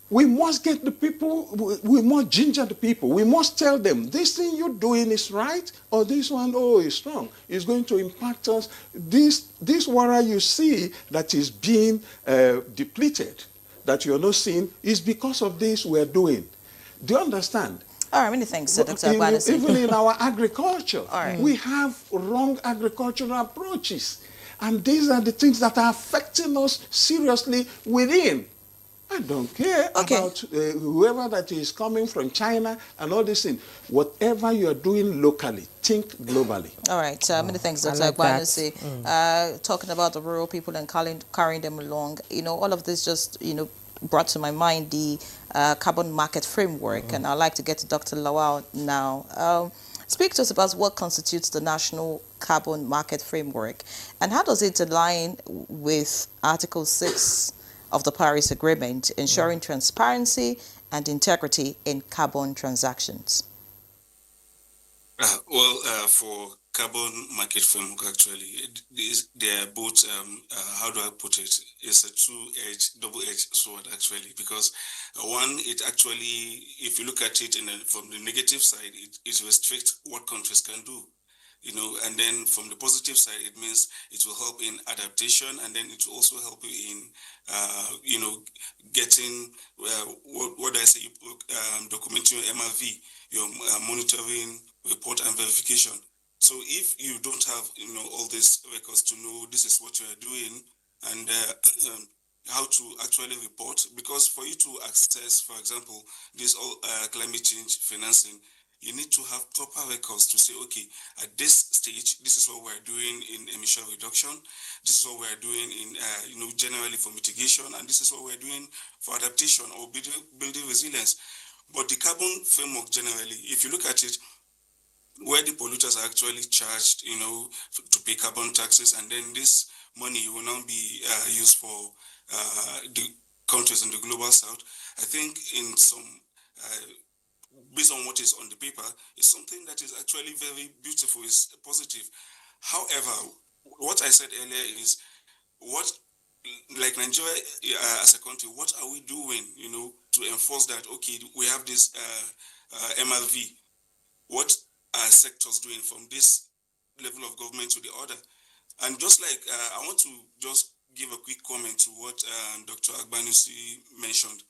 Speaker 5: We must get the people, we must ginger the people. We must tell them, this thing you're doing is right, or this one, is wrong. It's going to impact us. This water you see that is being depleted, that you're not seeing, is because of this we're doing. Do you understand?
Speaker 2: All right, many thanks, Dr. Agbanuse.
Speaker 5: Even in our agriculture, we have wrong agricultural approaches. And these are the things that are affecting us seriously within. I don't care about whoever that is coming from China and all these things. Whatever you are doing locally, think globally.
Speaker 2: All right, many thanks, Dr. Agbanuse. Talking about the rural people and carrying them along, all of this just, brought to my mind the carbon market framework, and I'd like to get to Dr. Lawal now. Speak to us about what constitutes the national carbon market framework, and how does it align with Article 6 of the Paris Agreement, ensuring transparency and integrity in carbon transactions?
Speaker 3: For carbon market framework, actually, they are both, how do I put it? It's a double-edged sword, actually, because one, it actually, if you look at it from the negative side, it restricts what countries can do. And then from the positive side, it means it will help in adaptation, and then it will also help you in, getting, what I say, documenting your MRV, your monitoring, report, and verification. So if you don't have, all these records to know this is what you are doing and how to actually report, because for you to access, for example, this climate change financing, you need to have proper records to say, okay, at this stage, this is what we're doing in emission reduction. This is what we're doing in, generally for mitigation, and this is what we're doing for adaptation or building resilience. But the carbon framework generally, if you look at it, where the polluters are actually charged, to pay carbon taxes, and then this money will now be used for the countries in the global south. I think in some based on what is on the paper, it's something that is actually very beautiful, it's positive. However, what I said earlier is, like Nigeria as a country, what are we doing, to enforce that, okay, we have this MRV. What are sectors doing from this level of government to the other? And just like, I want to just give a quick comment to what Dr. Agbanuse mentioned.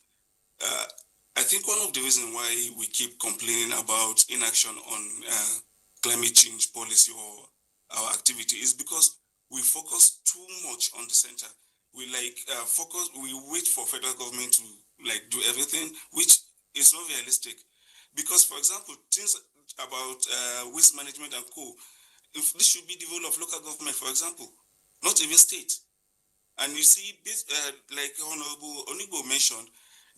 Speaker 3: I think one of the reasons why we keep complaining about inaction on climate change policy or our activity is because we focus too much on the center. We we wait for federal government to do everything, which is not realistic. Because, for example, things about waste management and if this should be the role of local government, for example, not even state. And you see, this, like Honorable Onigo mentioned,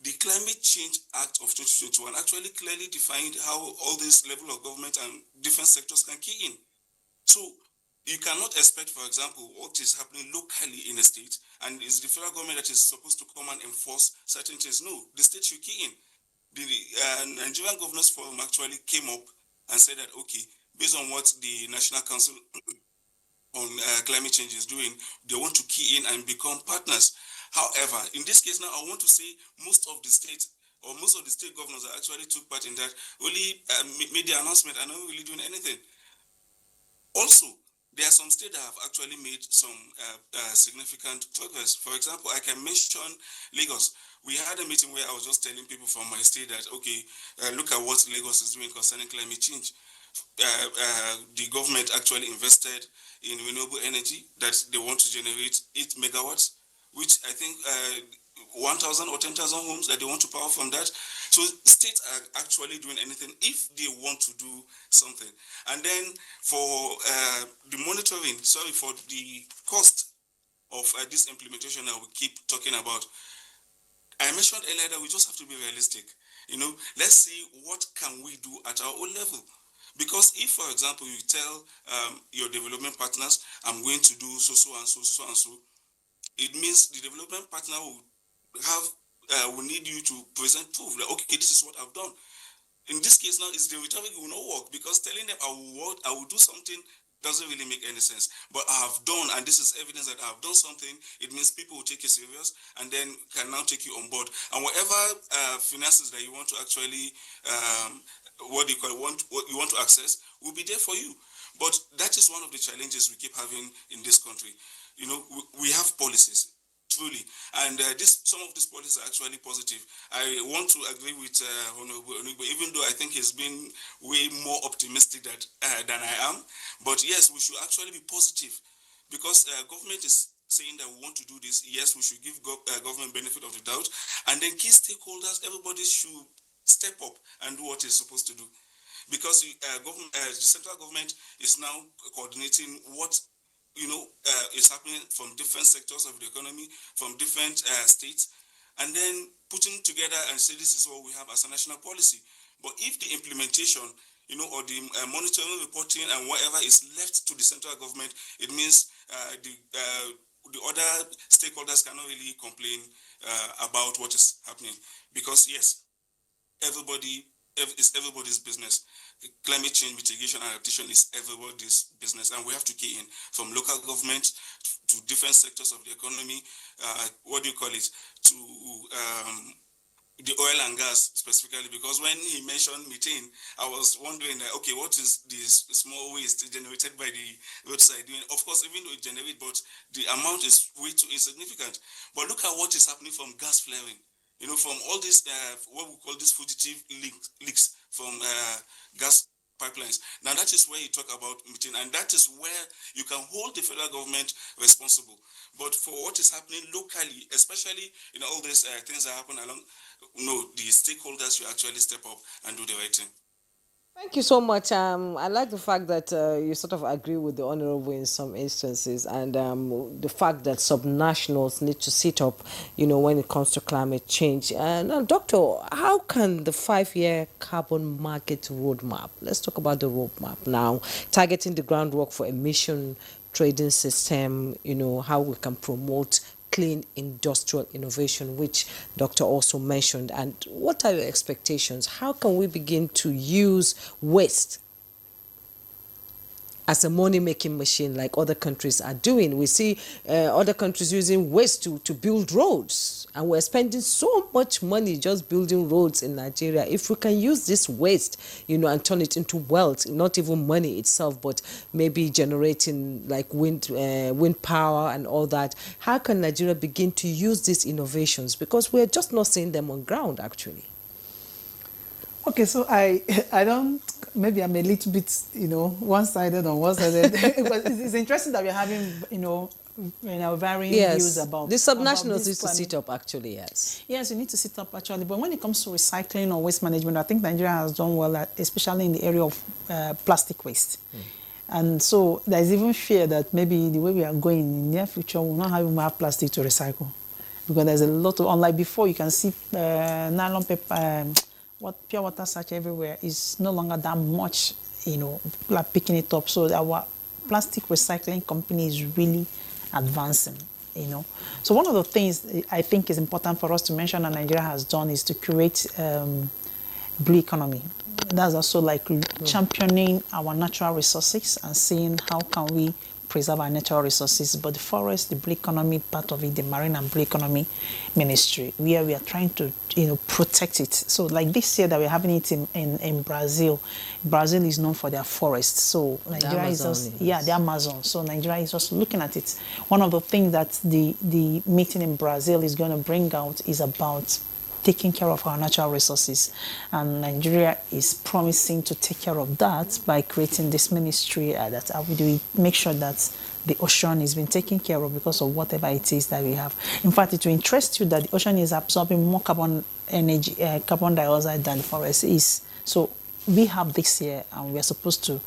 Speaker 3: the Climate Change Act of 2021 actually clearly defined how all this level of government and different sectors can key in. So you cannot expect, for example, what is happening locally in a state, and it's the federal government that is supposed to come and enforce certain things. No, the state should key in. The Nigerian Governors Forum actually came up and said that, okay, based on what the National Council on climate change is doing, they want to key in and become partners. However, in this case now, I want to say most of the state governors that actually took part in that only made the announcement and not really doing anything. Also, there are some states that have actually made some significant progress. For example, I can mention Lagos. We had a meeting where I was just telling people from my state that, okay, look at what Lagos is doing concerning climate change. The government actually invested in renewable energy that they want to generate 8 megawatts, which I think 1,000 or 10,000 homes that they want to power from that. So states are actually doing anything if they want to do something. And then for the monitoring, for the cost of this implementation that we keep talking about, I mentioned earlier that we just have to be realistic. Let's see what can we do at our own level. Because if, for example, you tell your development partners, I'm going to do so and so, it means the development partner will need you to present proof that, okay, this is what I've done. In this case now, it's the rhetoric will not work, because telling them I will do something doesn't really make any sense. But I have done, and this is evidence that I have done something, it means people will take you serious and then can now take you on board. And whatever finances that you want to actually, what you want to access, will be there for you. But that is one of the challenges we keep having in this country. We have policies, truly, and some of these policies are actually positive. I want to agree with Honorable Onigbo, even though I think he's been way more optimistic than I am. But yes, we should actually be positive, because government is saying that we want to do this. Yes, we should give government benefit of the doubt, and then key stakeholders, everybody should step up and do what it's supposed to do, because the central government is now coordinating what is happening from different sectors of the economy, from different states, and then putting together and say this is what we have as a national policy. But if the implementation, or the monitoring, reporting, and whatever is left to the central government, it means the other stakeholders cannot really complain about what is happening, because yes, it's everybody's business. Climate change mitigation and adaptation is everybody's business, and we have to key in from local government to different sectors of the economy. To the oil and gas specifically, because when he mentioned methane, I was wondering, okay, what is this small waste generated by the roadside doing? Of course, even though it generates, but the amount is way too insignificant. But look at what is happening from gas flaring. From all these, what we call these fugitive leaks from gas pipelines. Now, that is where you talk about methane, and that is where you can hold the federal government responsible. But for what is happening locally, especially in all these things that happen the stakeholders should actually step up and do the right thing.
Speaker 1: Thank you so much. I like the fact that you sort of agree with the Honorable in some instances, and the fact that subnationals need to sit up, when it comes to climate change. Now, Doctor, how can the 5-year carbon market roadmap, let's talk about the roadmap now, targeting the groundwork for emission trading system, how we can promote clean industrial innovation, which Doctor also mentioned. And what are your expectations? How can we begin to use waste as a money-making machine like other countries are doing? We see other countries using waste to build roads, and we're spending so much money just building roads in Nigeria. If we can use this waste, and turn it into wealth, not even money itself, but maybe generating like wind power and all that, how can Nigeria begin to use these innovations? Because we're just not seeing them on ground, actually.
Speaker 6: Okay, so I don't, maybe I'm a little bit, one-sided on one-sided. But it's interesting that we're having, varying views about
Speaker 1: the subnationals need to sit up, actually, yes.
Speaker 6: Yes, you need to sit up, actually. But when it comes to recycling or waste management, I think Nigeria has done well, especially in the area of plastic waste. And so there's even fear that maybe the way we are going in the near future, we'll not have plastic to recycle. because there's a lot of, unlike before, you can see nylon paper, what pure water sachet everywhere is no longer that much, like picking it up. So our plastic recycling company is really advancing. So one of the things I think is important for us to mention that Nigeria has done is to create blue economy. That's also like championing our natural resources and seeing how can we preserve our natural resources. But the forest, the blue economy part of it, the marine and blue economy ministry, where we are trying to protect it. So like this year that we're having it in Brazil. Brazil is known for their forests. So Nigeria is just, the Amazon. So Nigeria is just looking at it. One of the things that the meeting in Brazil is going to bring out is about taking care of our natural resources, and Nigeria is promising to take care of that by creating this ministry that we make sure that the ocean is being taken care of because of whatever it is that we have. In fact, it will interest you that the ocean is absorbing more carbon dioxide than the forest is. So we have this here, and we are supposed to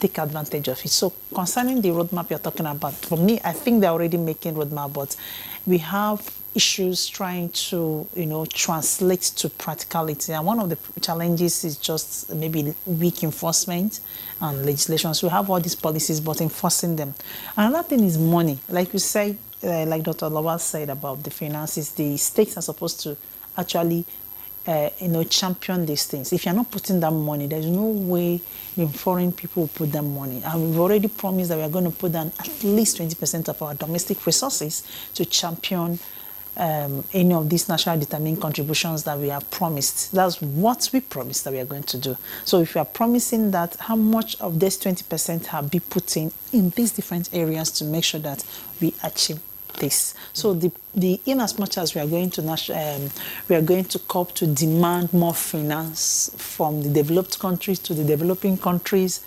Speaker 6: take advantage of it. So concerning the roadmap you're talking about, for me, I think they're already making roadmap, but we have issues trying to, translate to practicality. And one of the challenges is just maybe weak enforcement and legislation. So we have all these policies, but enforcing them. Another thing is money. Like you say, like Dr. Lawal said about the finances, the states are supposed to actually champion these things. If you're not putting that money, there's no way the foreign people will put that money. And we've already promised that we're going to put down at least 20% of our domestic resources to champion any of these national determined contributions that we have promised. That's what we promised that we are going to do. So if you are promising that, how much of this 20% have been put in these different areas to make sure that we achieve this? So the in as much as we are going to COP to demand more finance from the developed countries to the developing countries,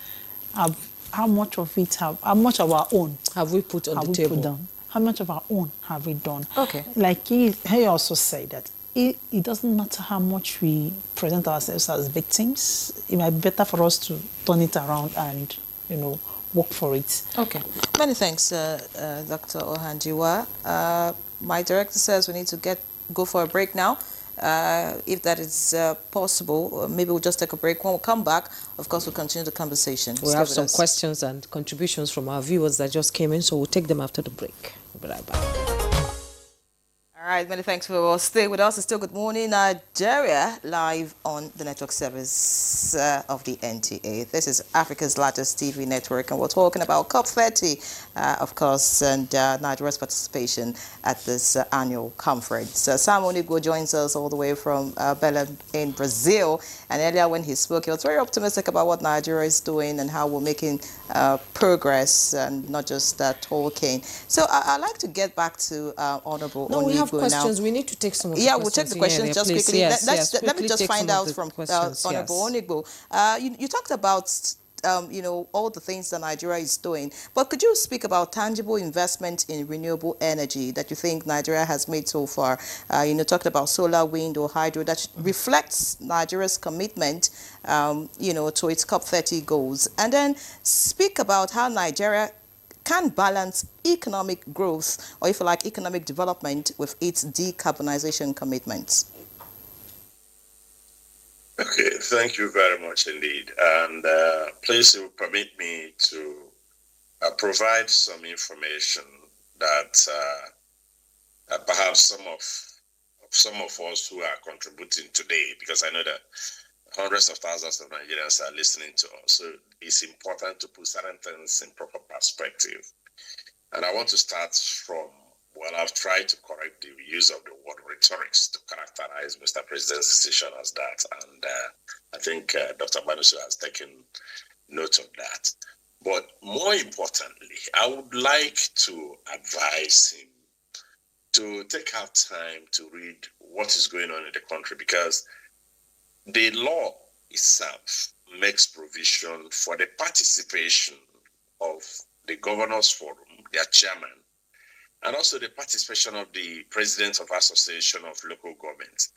Speaker 6: how much of our own
Speaker 1: have we put on the table?
Speaker 6: How much of our own have we done?
Speaker 2: Okay.
Speaker 6: Like he also said that it doesn't matter how much we present ourselves as victims. It might be better for us to turn it around and, work for it.
Speaker 2: Okay. Many thanks, Dr. Ohanjiwa. My director says we need to go for a break now. If that is possible, maybe we'll just take a break. When we come back, of course, we'll continue the conversation.
Speaker 1: We have some questions and contributions from our viewers that just came in, so we'll take them after the break. We'll be right back. All
Speaker 2: right, many thanks for staying with us. It's still Good Morning Nigeria, live on the network service of the NTA. This is Africa's largest TV network, and we're talking about COP30, of course, and Nigeria's participation at this annual conference. Sam Onigbo joins us all the way from Belém in Brazil, and earlier when he spoke, he was very optimistic about what Nigeria is doing and how we're making progress and not just talking. So I'd like to get back to Honorable Onigbo.
Speaker 1: We have questions. We need to take some of the questions.
Speaker 2: We'll take the questions just
Speaker 1: please.
Speaker 2: quickly.
Speaker 1: Yes,
Speaker 2: Let me just find out from Honorable Onigbo. You talked about all the things that Nigeria is doing, but could you speak about tangible investment in renewable energy that you think Nigeria has made so far? Talked about solar, wind, or hydro that reflects Nigeria's commitment, to its COP30 goals, and then speak about how Nigeria can balance economic growth, or if you like, economic development with its decarbonization commitments.
Speaker 4: Okay, thank you very much indeed. And please permit me to provide some information that perhaps some of us who are contributing today, because I know that hundreds of thousands of Nigerians are listening to us. So it's important to put certain things in proper perspective. And I want to start from, I've tried to correct the use of the word rhetorics to characterize Mr. President's decision as that. And I think Dr. Banusu has taken note of that. But more importantly, I would like to advise him to take out time to read what is going on in the country, because the law itself makes provision for the participation of the Governors Forum, their chairman, and also the participation of the President of Association of Local Governments,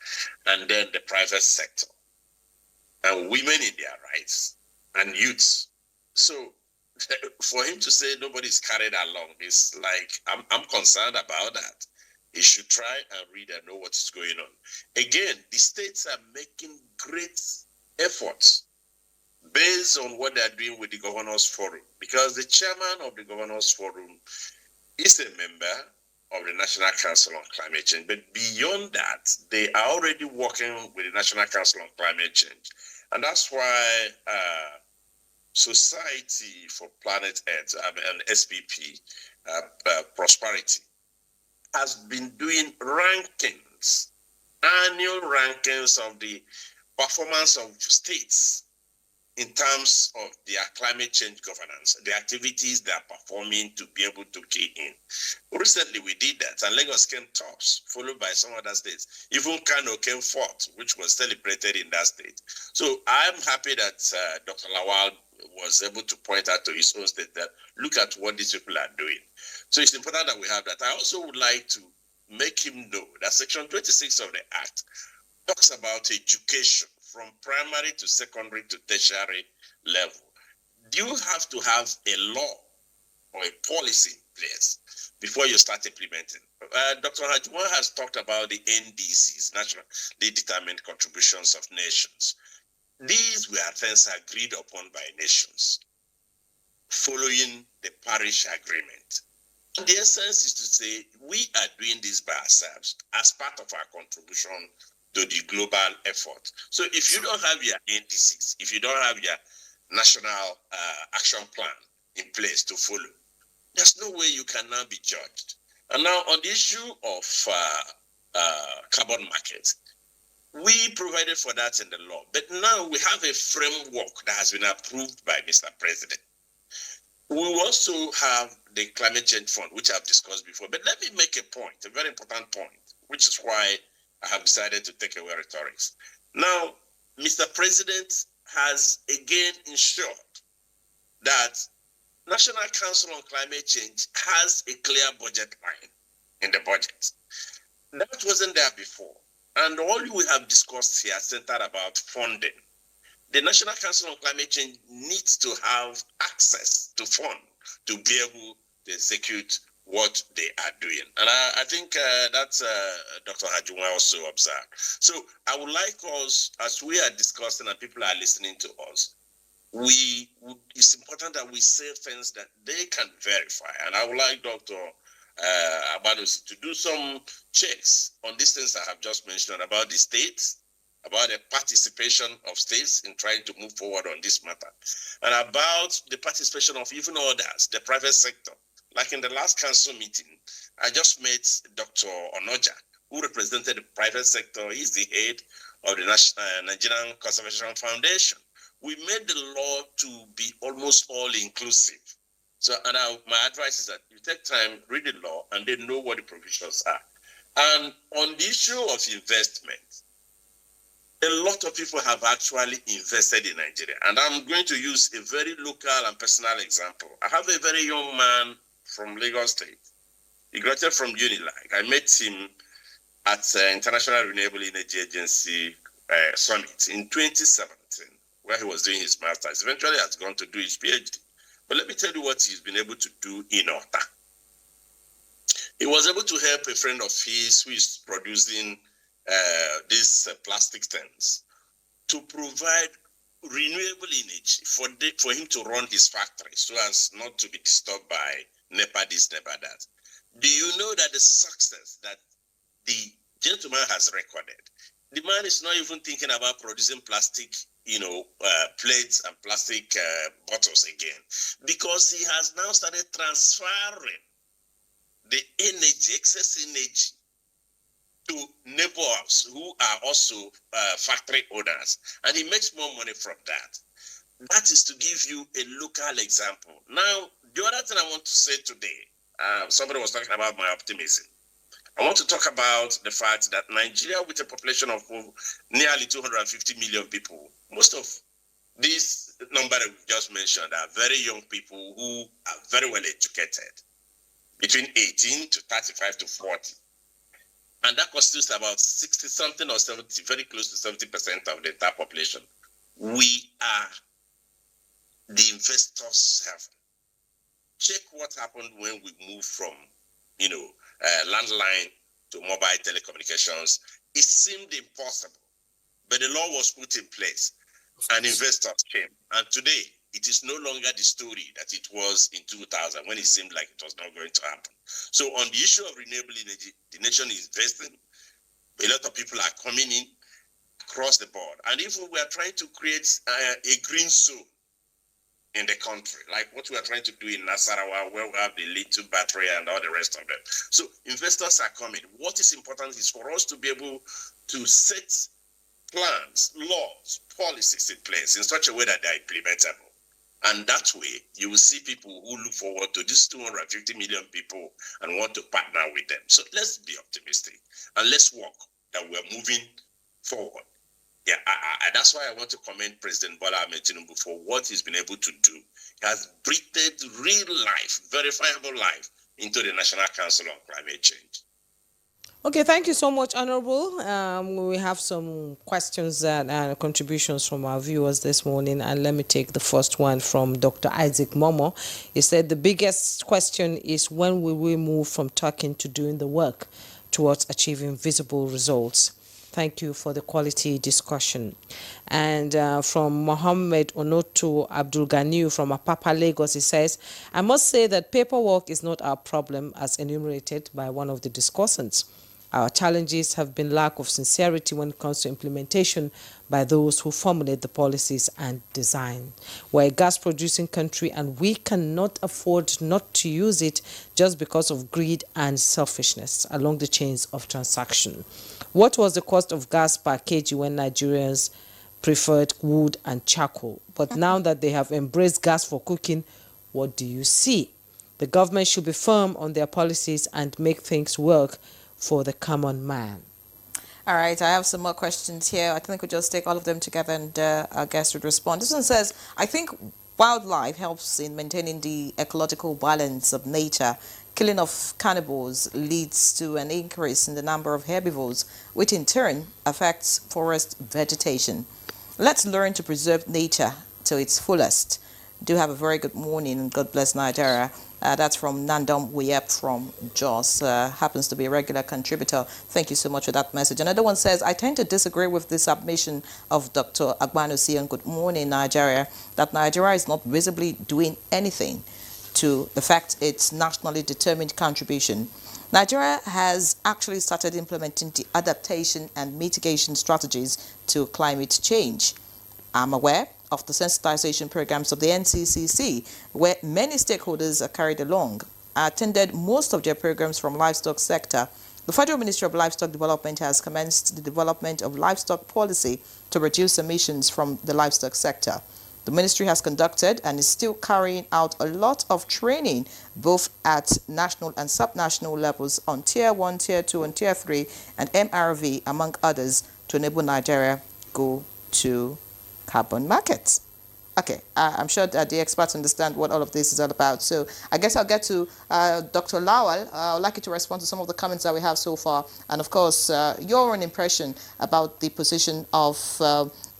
Speaker 4: and then the private sector, and women in their rights, and youths. So for him to say nobody's carried along is like, I'm concerned about that. He should try and read and know what is going on. Again, the states are making great efforts based on what they're doing with the Governors Forum, because the chairman of the Governors Forum is a member of the National Council on Climate Change. But beyond that, they are already working with the National Council on Climate Change. And that's why Society for Planet Earth and SPP, Prosperity, has been doing rankings, annual rankings of the performance of states in terms of their climate change governance, the activities they are performing to be able to key in. Recently, we did that, and Lagos came tops, followed by some other states. Even Kano came fourth, which was celebrated in that state. So I'm happy that Dr. Lawal was able to point out to his own state that look at what these people are doing. So it's important that we have that. I also would like to make him know that Section 26 of the Act talks about education from primary to secondary to tertiary level. You have to have a law or a policy in place before you start implementing. Dr. Hajwan has talked about the NDCs, nationally determined contributions of nations. These were things agreed upon by nations following the Paris Agreement. And the essence is to say we are doing this by ourselves as part of our contribution to the global effort. So if you don't have your NDCs, if you don't have your national action plan in place to follow, there's no way you can now be judged. And now on the issue of carbon market, we provided for that in the law, but now we have a framework that has been approved by Mr. President. We also have the climate change fund, which I've discussed before. But let me make a point, a very important point, which is why I have decided to take away rhetorics. Now, Mr. President has again ensured that National Council on Climate Change has a clear budget line in the budget. That wasn't there before. And all we have discussed here centered about funding. The National Council on Climate Change needs to have access to fund to be able to execute what they are doing. And I think that's Dr. Hajunwa also observed. So I would like us, as we are discussing and people are listening to us, it's important that we say things that they can verify. And I would like Dr. Agbanusi to do some checks on these things I have just mentioned about the states, about the participation of states in trying to move forward on this matter, and about the participation of even others, the private sector. Like in the last council meeting, I just met Dr. Onoja, who represented the private sector. He's the head of the Nigerian Conservation Foundation. We made the law to be almost all-inclusive. So, and my advice is that you take time, read the law, and then know what the provisions are. And on the issue of investment, a lot of people have actually invested in Nigeria. And I'm going to use a very local and personal example. I have a very young man from Lagos State. He graduated from Unilag. I met him at International Renewable Energy Agency Summit in 2017, where he was doing his master's. Eventually has gone to do his PhD. But let me tell you what he's been able to do in Ota. He was able to help a friend of his who is producing these plastic tents to provide renewable energy for him to run his factory so as not to be disturbed by NEPA this, NEPA that. Do you know that the success that the gentleman has recorded, the man is not even thinking about producing plastic, plates and plastic bottles again, because he has now started transferring the energy, excess energy, to neighbors who are also factory owners, and he makes more money from that. That is to give you a local example. Now, the other thing I want to say today, somebody was talking about my optimism. I want to talk about the fact that Nigeria, with a population of nearly 250 million people, most of this number that we just mentioned are very young people who are very well educated, between 18 to 35 to 40. And that constitutes about 60-something or 70, very close to 70% of the entire population. We are the investors' heaven. Check what happened when we moved from, landline to mobile telecommunications, it seemed impossible. But the law was put in place and investors came. And today, it is no longer the story that it was in 2000 when it seemed like it was not going to happen. So on the issue of renewable energy, the nation is investing. A lot of people are coming in across the board. And if we are trying to create a green zone in the country, like what we are trying to do in Nasarawa, where we have the lithium battery and all the rest of them. So investors are coming. What is important is for us to be able to set plans, laws, policies in place in such a way that they are implementable. And that way, you will see people who look forward to these 250 million people and want to partner with them. So let's be optimistic and let's work that we're moving forward. Yeah, that's why I want to commend President Bola Ahmed Tinubu for what he's been able to do. He has breathed real life, verifiable life into the National Council on Climate Change.
Speaker 1: Okay, thank you so much, Honorable. We have some questions and contributions from our viewers this morning, and let me take the first one from Dr. Isaac Momo. He said the biggest question is when will we move from talking to doing the work towards achieving visible results? Thank you for the quality discussion. And from Mohammed Onoto Abdul Ganiu from Apapa, Lagos, he says, I must say that paperwork is not our problem as enumerated by one of the discussants. Our challenges have been lack of sincerity when it comes to implementation by those who formulate the policies and design. We're a gas-producing country and we cannot afford not to use it just because of greed and selfishness along the chains of transaction. What was the cost of gas per kg when Nigerians preferred wood and charcoal? But now that they have embraced gas for cooking, what do you see? The government should be firm on their policies and make things work for the common man.
Speaker 2: All right, I have some more questions here. I think we'll just take all of them together and our guest would respond. This one says, I think wildlife helps in maintaining the ecological balance of nature. Killing of cannibals leads to an increase in the number of herbivores, which in turn affects forest vegetation. Let's learn to preserve nature to its fullest. Do have a very good morning and God bless Nigeria. That's from Nandom Wiyep from Jos, happens to be a regular contributor. Thank you so much for that message. Another one says, I tend to disagree with the submission of Dr. Agbanusi on Good Morning Nigeria, that Nigeria is not visibly doing anything to affect its nationally determined contribution. Nigeria has actually started implementing the adaptation and mitigation strategies to climate change. I'm aware of the sensitization programs of the NCCC, where many stakeholders are carried along. I attended most of their programs from livestock sector. The Federal Ministry of Livestock Development has commenced the development of livestock policy to reduce emissions from the livestock sector. The ministry has conducted and is still carrying out a lot of training, both at national and subnational levels on Tier 1, Tier 2, and Tier 3, and MRV, among others, to enable Nigeria go to carbon markets. Okay, I'm sure that the experts understand what all of this is all about. So I guess I'll get to Dr. Lawal. I'd like you to respond to some of the comments that we have so far. And of course, your own impression about the position of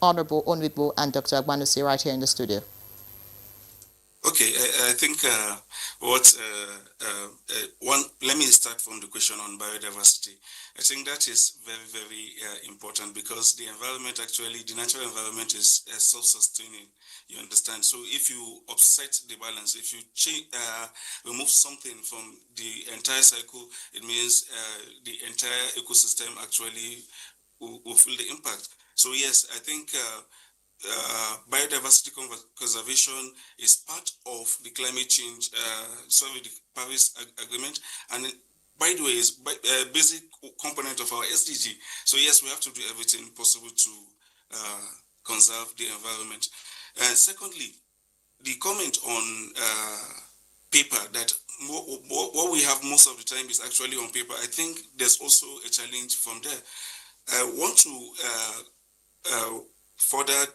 Speaker 2: Honorable Onwigbo and Dr. Agbanusi right here in the studio.
Speaker 3: Okay, I think let me start from the question on biodiversity. I think that is very, very important because the environment the natural environment is self-sustaining, you understand? So if you upset the balance, if you remove something from the entire cycle, it means the entire ecosystem actually will feel the impact. So yes, I think biodiversity conservation is part of the climate change, the Paris Agreement, and by the way, is a basic component of our SDG. So yes, we have to do everything possible to conserve the environment. Secondly, the comment on paper, that what we have most of the time is actually on paper. I think there's also a challenge from there. I want to further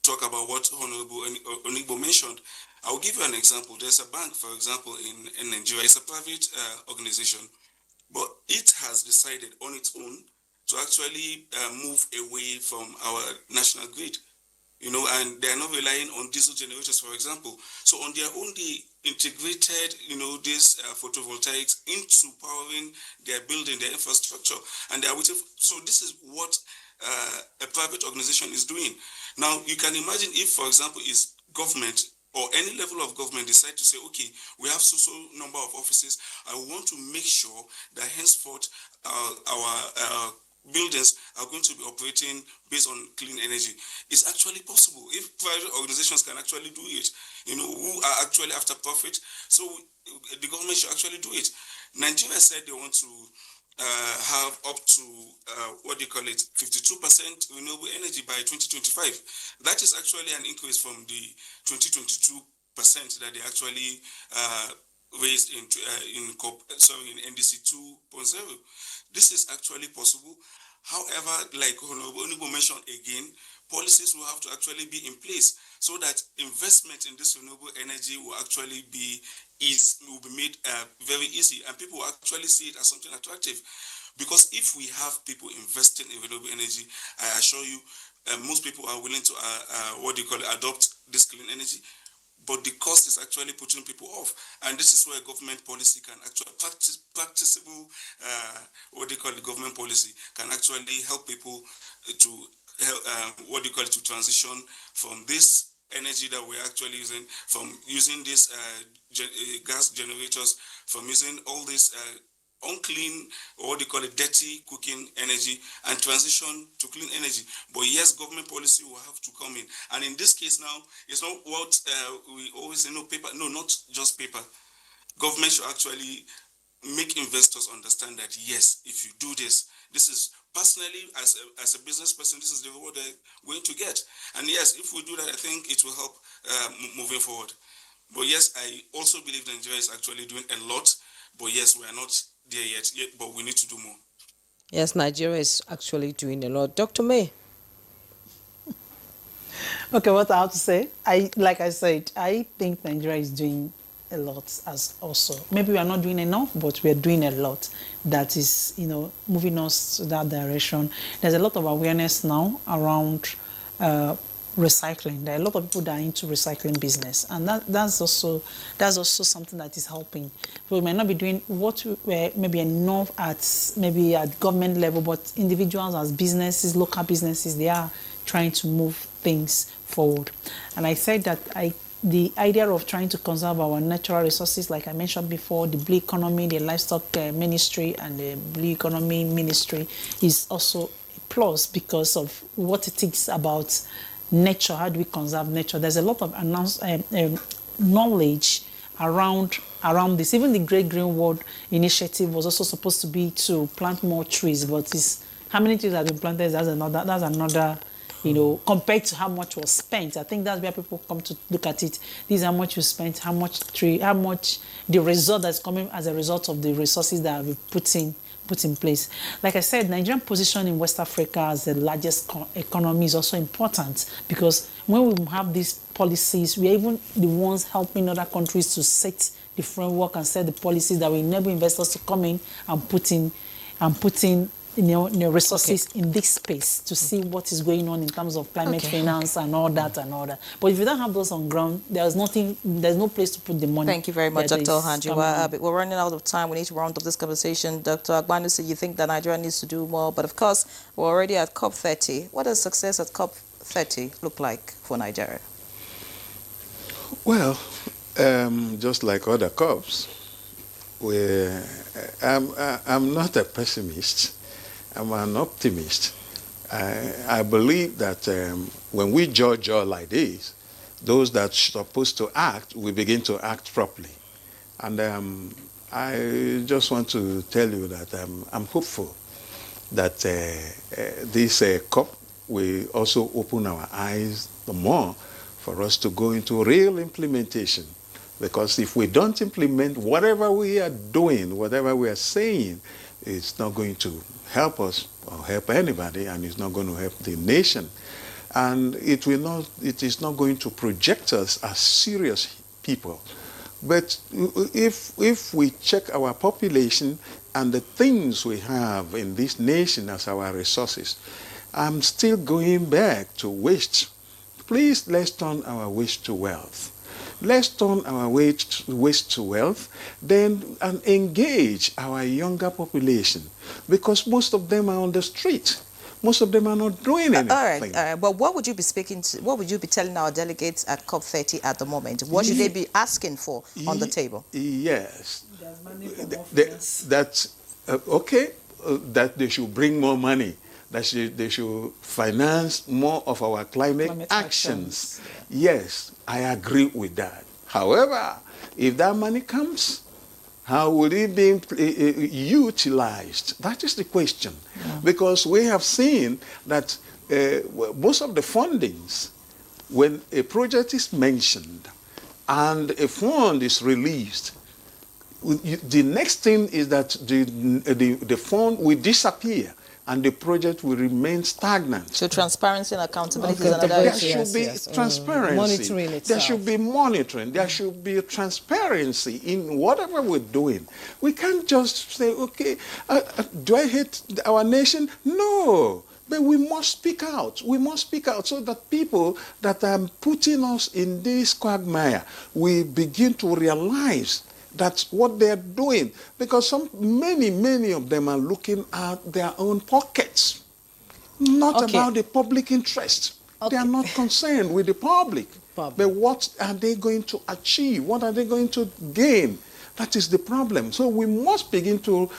Speaker 3: talk about what Honorable Onigbo mentioned. I'll give you an example. There's a bank, for example, in Nigeria. It's a private organization, but it has decided on its own to actually move away from our national grid. and they are not relying on diesel generators, for example. So on their own, they integrated, these photovoltaics into powering their building, their infrastructure, and they are waiting. So this is what a private organization is doing. Now, you can imagine if, for example, is government or any level of government decide to say, okay, we have so number of offices. I want to make sure that henceforth our buildings are going to be operating based on clean energy. It's actually possible if private organizations can actually do it, who are actually after profit. So the government should actually do it. Nigeria said they want to have up to 52% renewable energy by 2025. That is actually an increase from the 2022% that they actually raised in NDC 2.0. This is actually possible. However, like Honorable mentioned again, policies will have to actually be in place so that investment in this renewable energy will actually be made very easy, and people will actually see it as something attractive. Because if we have people investing in renewable energy, I assure you, most people are willing to adopt this clean energy. But the cost is actually putting people off, and this is where government policy can actually practicable government policy can actually help people to help to transition from this energy that we're actually using, from using these gas generators, from using all this unclean or dirty cooking energy, and transition to clean energy. But yes, government policy will have to come in, and in this case now, it's not what we always say, paper. No, not just paper. Government should actually make investors understand that yes, if you do this, this is personally as a business person, this is the reward they're going to get. And yes, if we do that, I think it will help moving forward. But yes, I also believe Nigeria is actually doing a lot. But yes, we are not there yet, but we need to do more.
Speaker 1: Yes, Nigeria is actually doing a lot. Dr. May?
Speaker 6: Okay, what I have to say, like I said, I think Nigeria is doing a lot as also. Maybe we are not doing enough, but we are doing a lot that is, moving us to that direction. There's a lot of awareness now around recycling. There are a lot of people that are into recycling business, and that's also something that is helping. We might not be doing what we're maybe enough at government level, but individuals as businesses, local businesses, they are trying to move things forward. And I said that the idea of trying to conserve our natural resources, like I mentioned before, the blue economy, the livestock ministry, and the blue economy ministry is also a plus because of what it is about nature. How do we conserve nature? There's a lot of knowledge around this. Even the Great Green World Initiative was also supposed to be to plant more trees, but how many trees have been planted? That's another. Compared to how much was spent. I think that's where people come to look at it. This is how much you spent, how much the result that's coming as a result of the resources that have been put in place. Like I said, Nigerian position in West Africa as the largest economy is also important, because when we have these policies, we're even the ones helping other countries to set the framework and set the policies that will enable investors to come in and put in resources in this space to see what is going on in terms of climate finance and all that. But if you don't have those on ground, there's no place to put the money.
Speaker 2: Thank you very much, Dr. Ohanji. We're running out of time. We need to round up this conversation. Dr. Agbanusi, you think that Nigeria needs to do more, but of course, we're already at COP30. What does success at COP30 look like for Nigeria?
Speaker 5: Well, just like other COPs, I'm not a pessimist. I'm an optimist. I believe that when we judge all like this, those that are supposed to act will begin to act properly. And I just want to tell you that I'm hopeful that this COP will also open our eyes the more for us to go into real implementation. Because if we don't implement whatever we are doing, whatever we are saying, it's not going to help us or help anybody, and it's not going to help the nation. And it is not going to project us as serious people. But if we check our population and the things we have in this nation as our resources, I'm still going back to waste, Please, let's turn our waste to wealth. Let's turn our waste to wealth, then and engage our younger population, because most of them are on the street. Most of them are not doing anything.
Speaker 2: All right. But what would you be what would you be telling our delegates at COP30 at the moment? What should they be asking for on the table?
Speaker 5: Yes.
Speaker 6: There's money for more finance.
Speaker 5: That's okay. That they should bring more money. That they should finance more of our climate actions. Yeah. Yes, I agree with that. However, if that money comes, how will it be utilized? That is the question. Yeah. Because we have seen that most of the fundings, when a project is mentioned and a fund is released, the next thing is that the fund will disappear and the project will remain stagnant.
Speaker 2: So transparency and accountability is another
Speaker 5: There
Speaker 2: issue.
Speaker 5: should be transparency.
Speaker 1: Monitoring itself.
Speaker 5: There should be monitoring. There should be transparency in whatever we're doing. We can't just say, okay, do I hate our nation? No. But we must speak out. We must speak out so that people that are putting us in this quagmire, we begin to realize that's what they're doing, because many of them are looking at their own pockets, not about the public interest. They are not concerned with the public. But what are they going to achieve? What are they going to gain? That is the problem. So we must begin to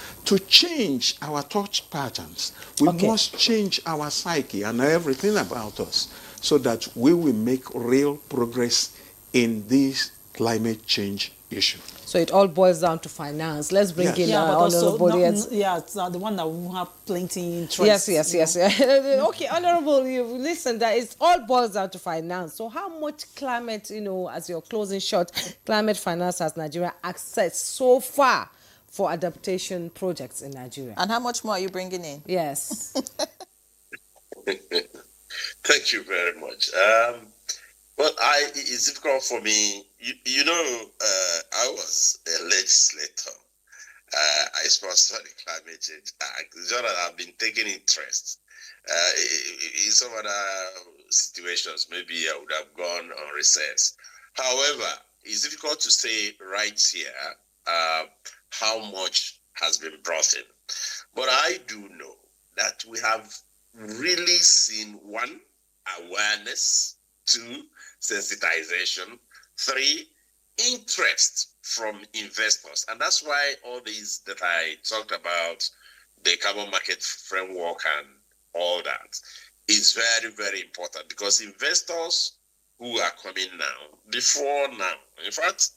Speaker 5: change our thought patterns. We must change our psyche and everything about us so that we will make real progress in this climate change issue.
Speaker 1: So it all boils down to finance. Let's bring in Honorable.
Speaker 6: It's not the one that will have plenty interest.
Speaker 1: Yes. Okay, Honorable, listen, that it all boils down to finance. So how much climate, as your closing shot, climate finance has Nigeria accessed so far for adaptation projects in Nigeria? And
Speaker 2: how much more are you bringing in?
Speaker 1: Yes.
Speaker 4: Thank you very much. Well, it's difficult for me. I was a legislator. I sponsored the Climate Change Act. It's just that I've been taking interest. In some other situations, maybe I would have gone on recess. However, it's difficult to say right here how much has been brought in. But I do know that we have really seen, one, awareness, 2, sensitization, 3, interest from investors. And that's why all these that I talked about, the carbon market framework and all that, is very, very important, because investors who are coming now, before now, in fact,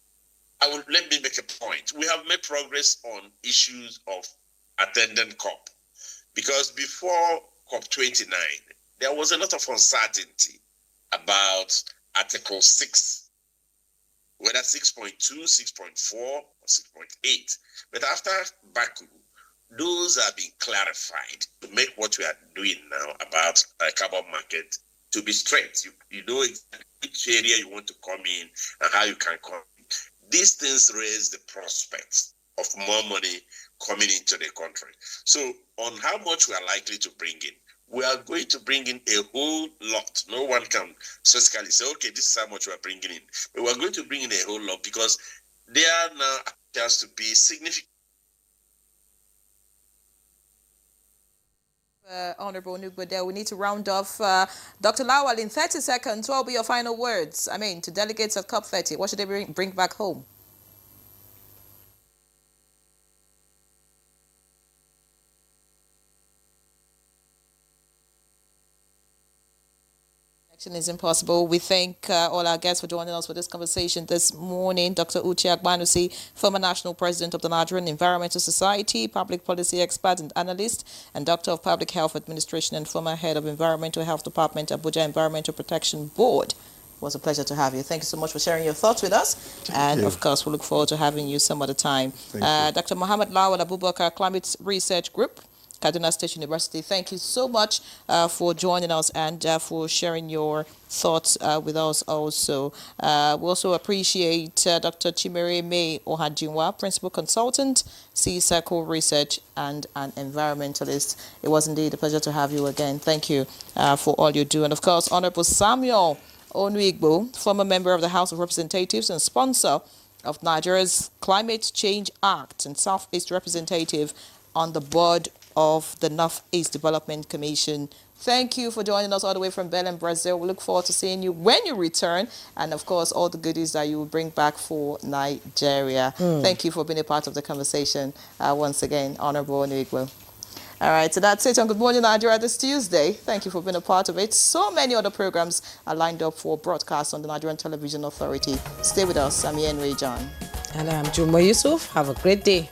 Speaker 4: let me make a point. We have made progress on issues of attending COP, because before COP29, there was a lot of uncertainty about Article 6, whether 6.2, 6.4, or 6.8. But after Baku, those are being clarified to make what we are doing now about a carbon market to be straight. You know exactly which area you want to come in and how you can come in. These things raise the prospects of more money coming into the country. So on how much we are likely to bring in, we are going to bring in a whole lot. No one can specifically say, okay, this is how much we are bringing in. But we are going to bring in a whole lot, because there now appears to be significant.
Speaker 2: Honorable Nugbode, we need to round off. Dr. Lawal, in 30 seconds, what will be your final words? To delegates at COP30, what should they bring back home? Is impossible. We thank all our guests for joining us for this conversation this morning. Dr. Uche Agbanusi, former national president of the Nigerian Environmental Society, public policy expert and analyst, and Doctor of Public Health Administration and former head of Environmental Health Department, Abuja Environmental Protection Board. It was a pleasure to have you. Thank you so much for sharing your thoughts with us. And of course, we look forward to having you some other time. Dr. Mohammed Lawal Abubakar, Climate Research Group, Kaduna State University. Thank you so much for joining us and for sharing your thoughts with us also. We also appreciate Dr. Chimere May Ohajinwa, Principal Consultant, C-Circle Research and an environmentalist. It was indeed a pleasure to have you again. Thank you for all you do. And of course, Honorable Samuel Onwigbo, former member of the House of Representatives and sponsor of Nigeria's Climate Change Act and Southeast representative on the board of the Northeast Development Commission. Thank you for joining us all the way from Belém, Brazil. We look forward to seeing you when you return, and of course all the goodies that you will bring back for Nigeria. Thank you for being a part of the conversation once again, Honorable Onwigbo. All right, so that's it on Good Morning Nigeria this Tuesday. Thank you for being a part of it. So many other programs are lined up for broadcast on the Nigerian Television Authority. Stay with us. I'm Ian Ray John.
Speaker 1: And I'm Juma Yusuf. Have a great day.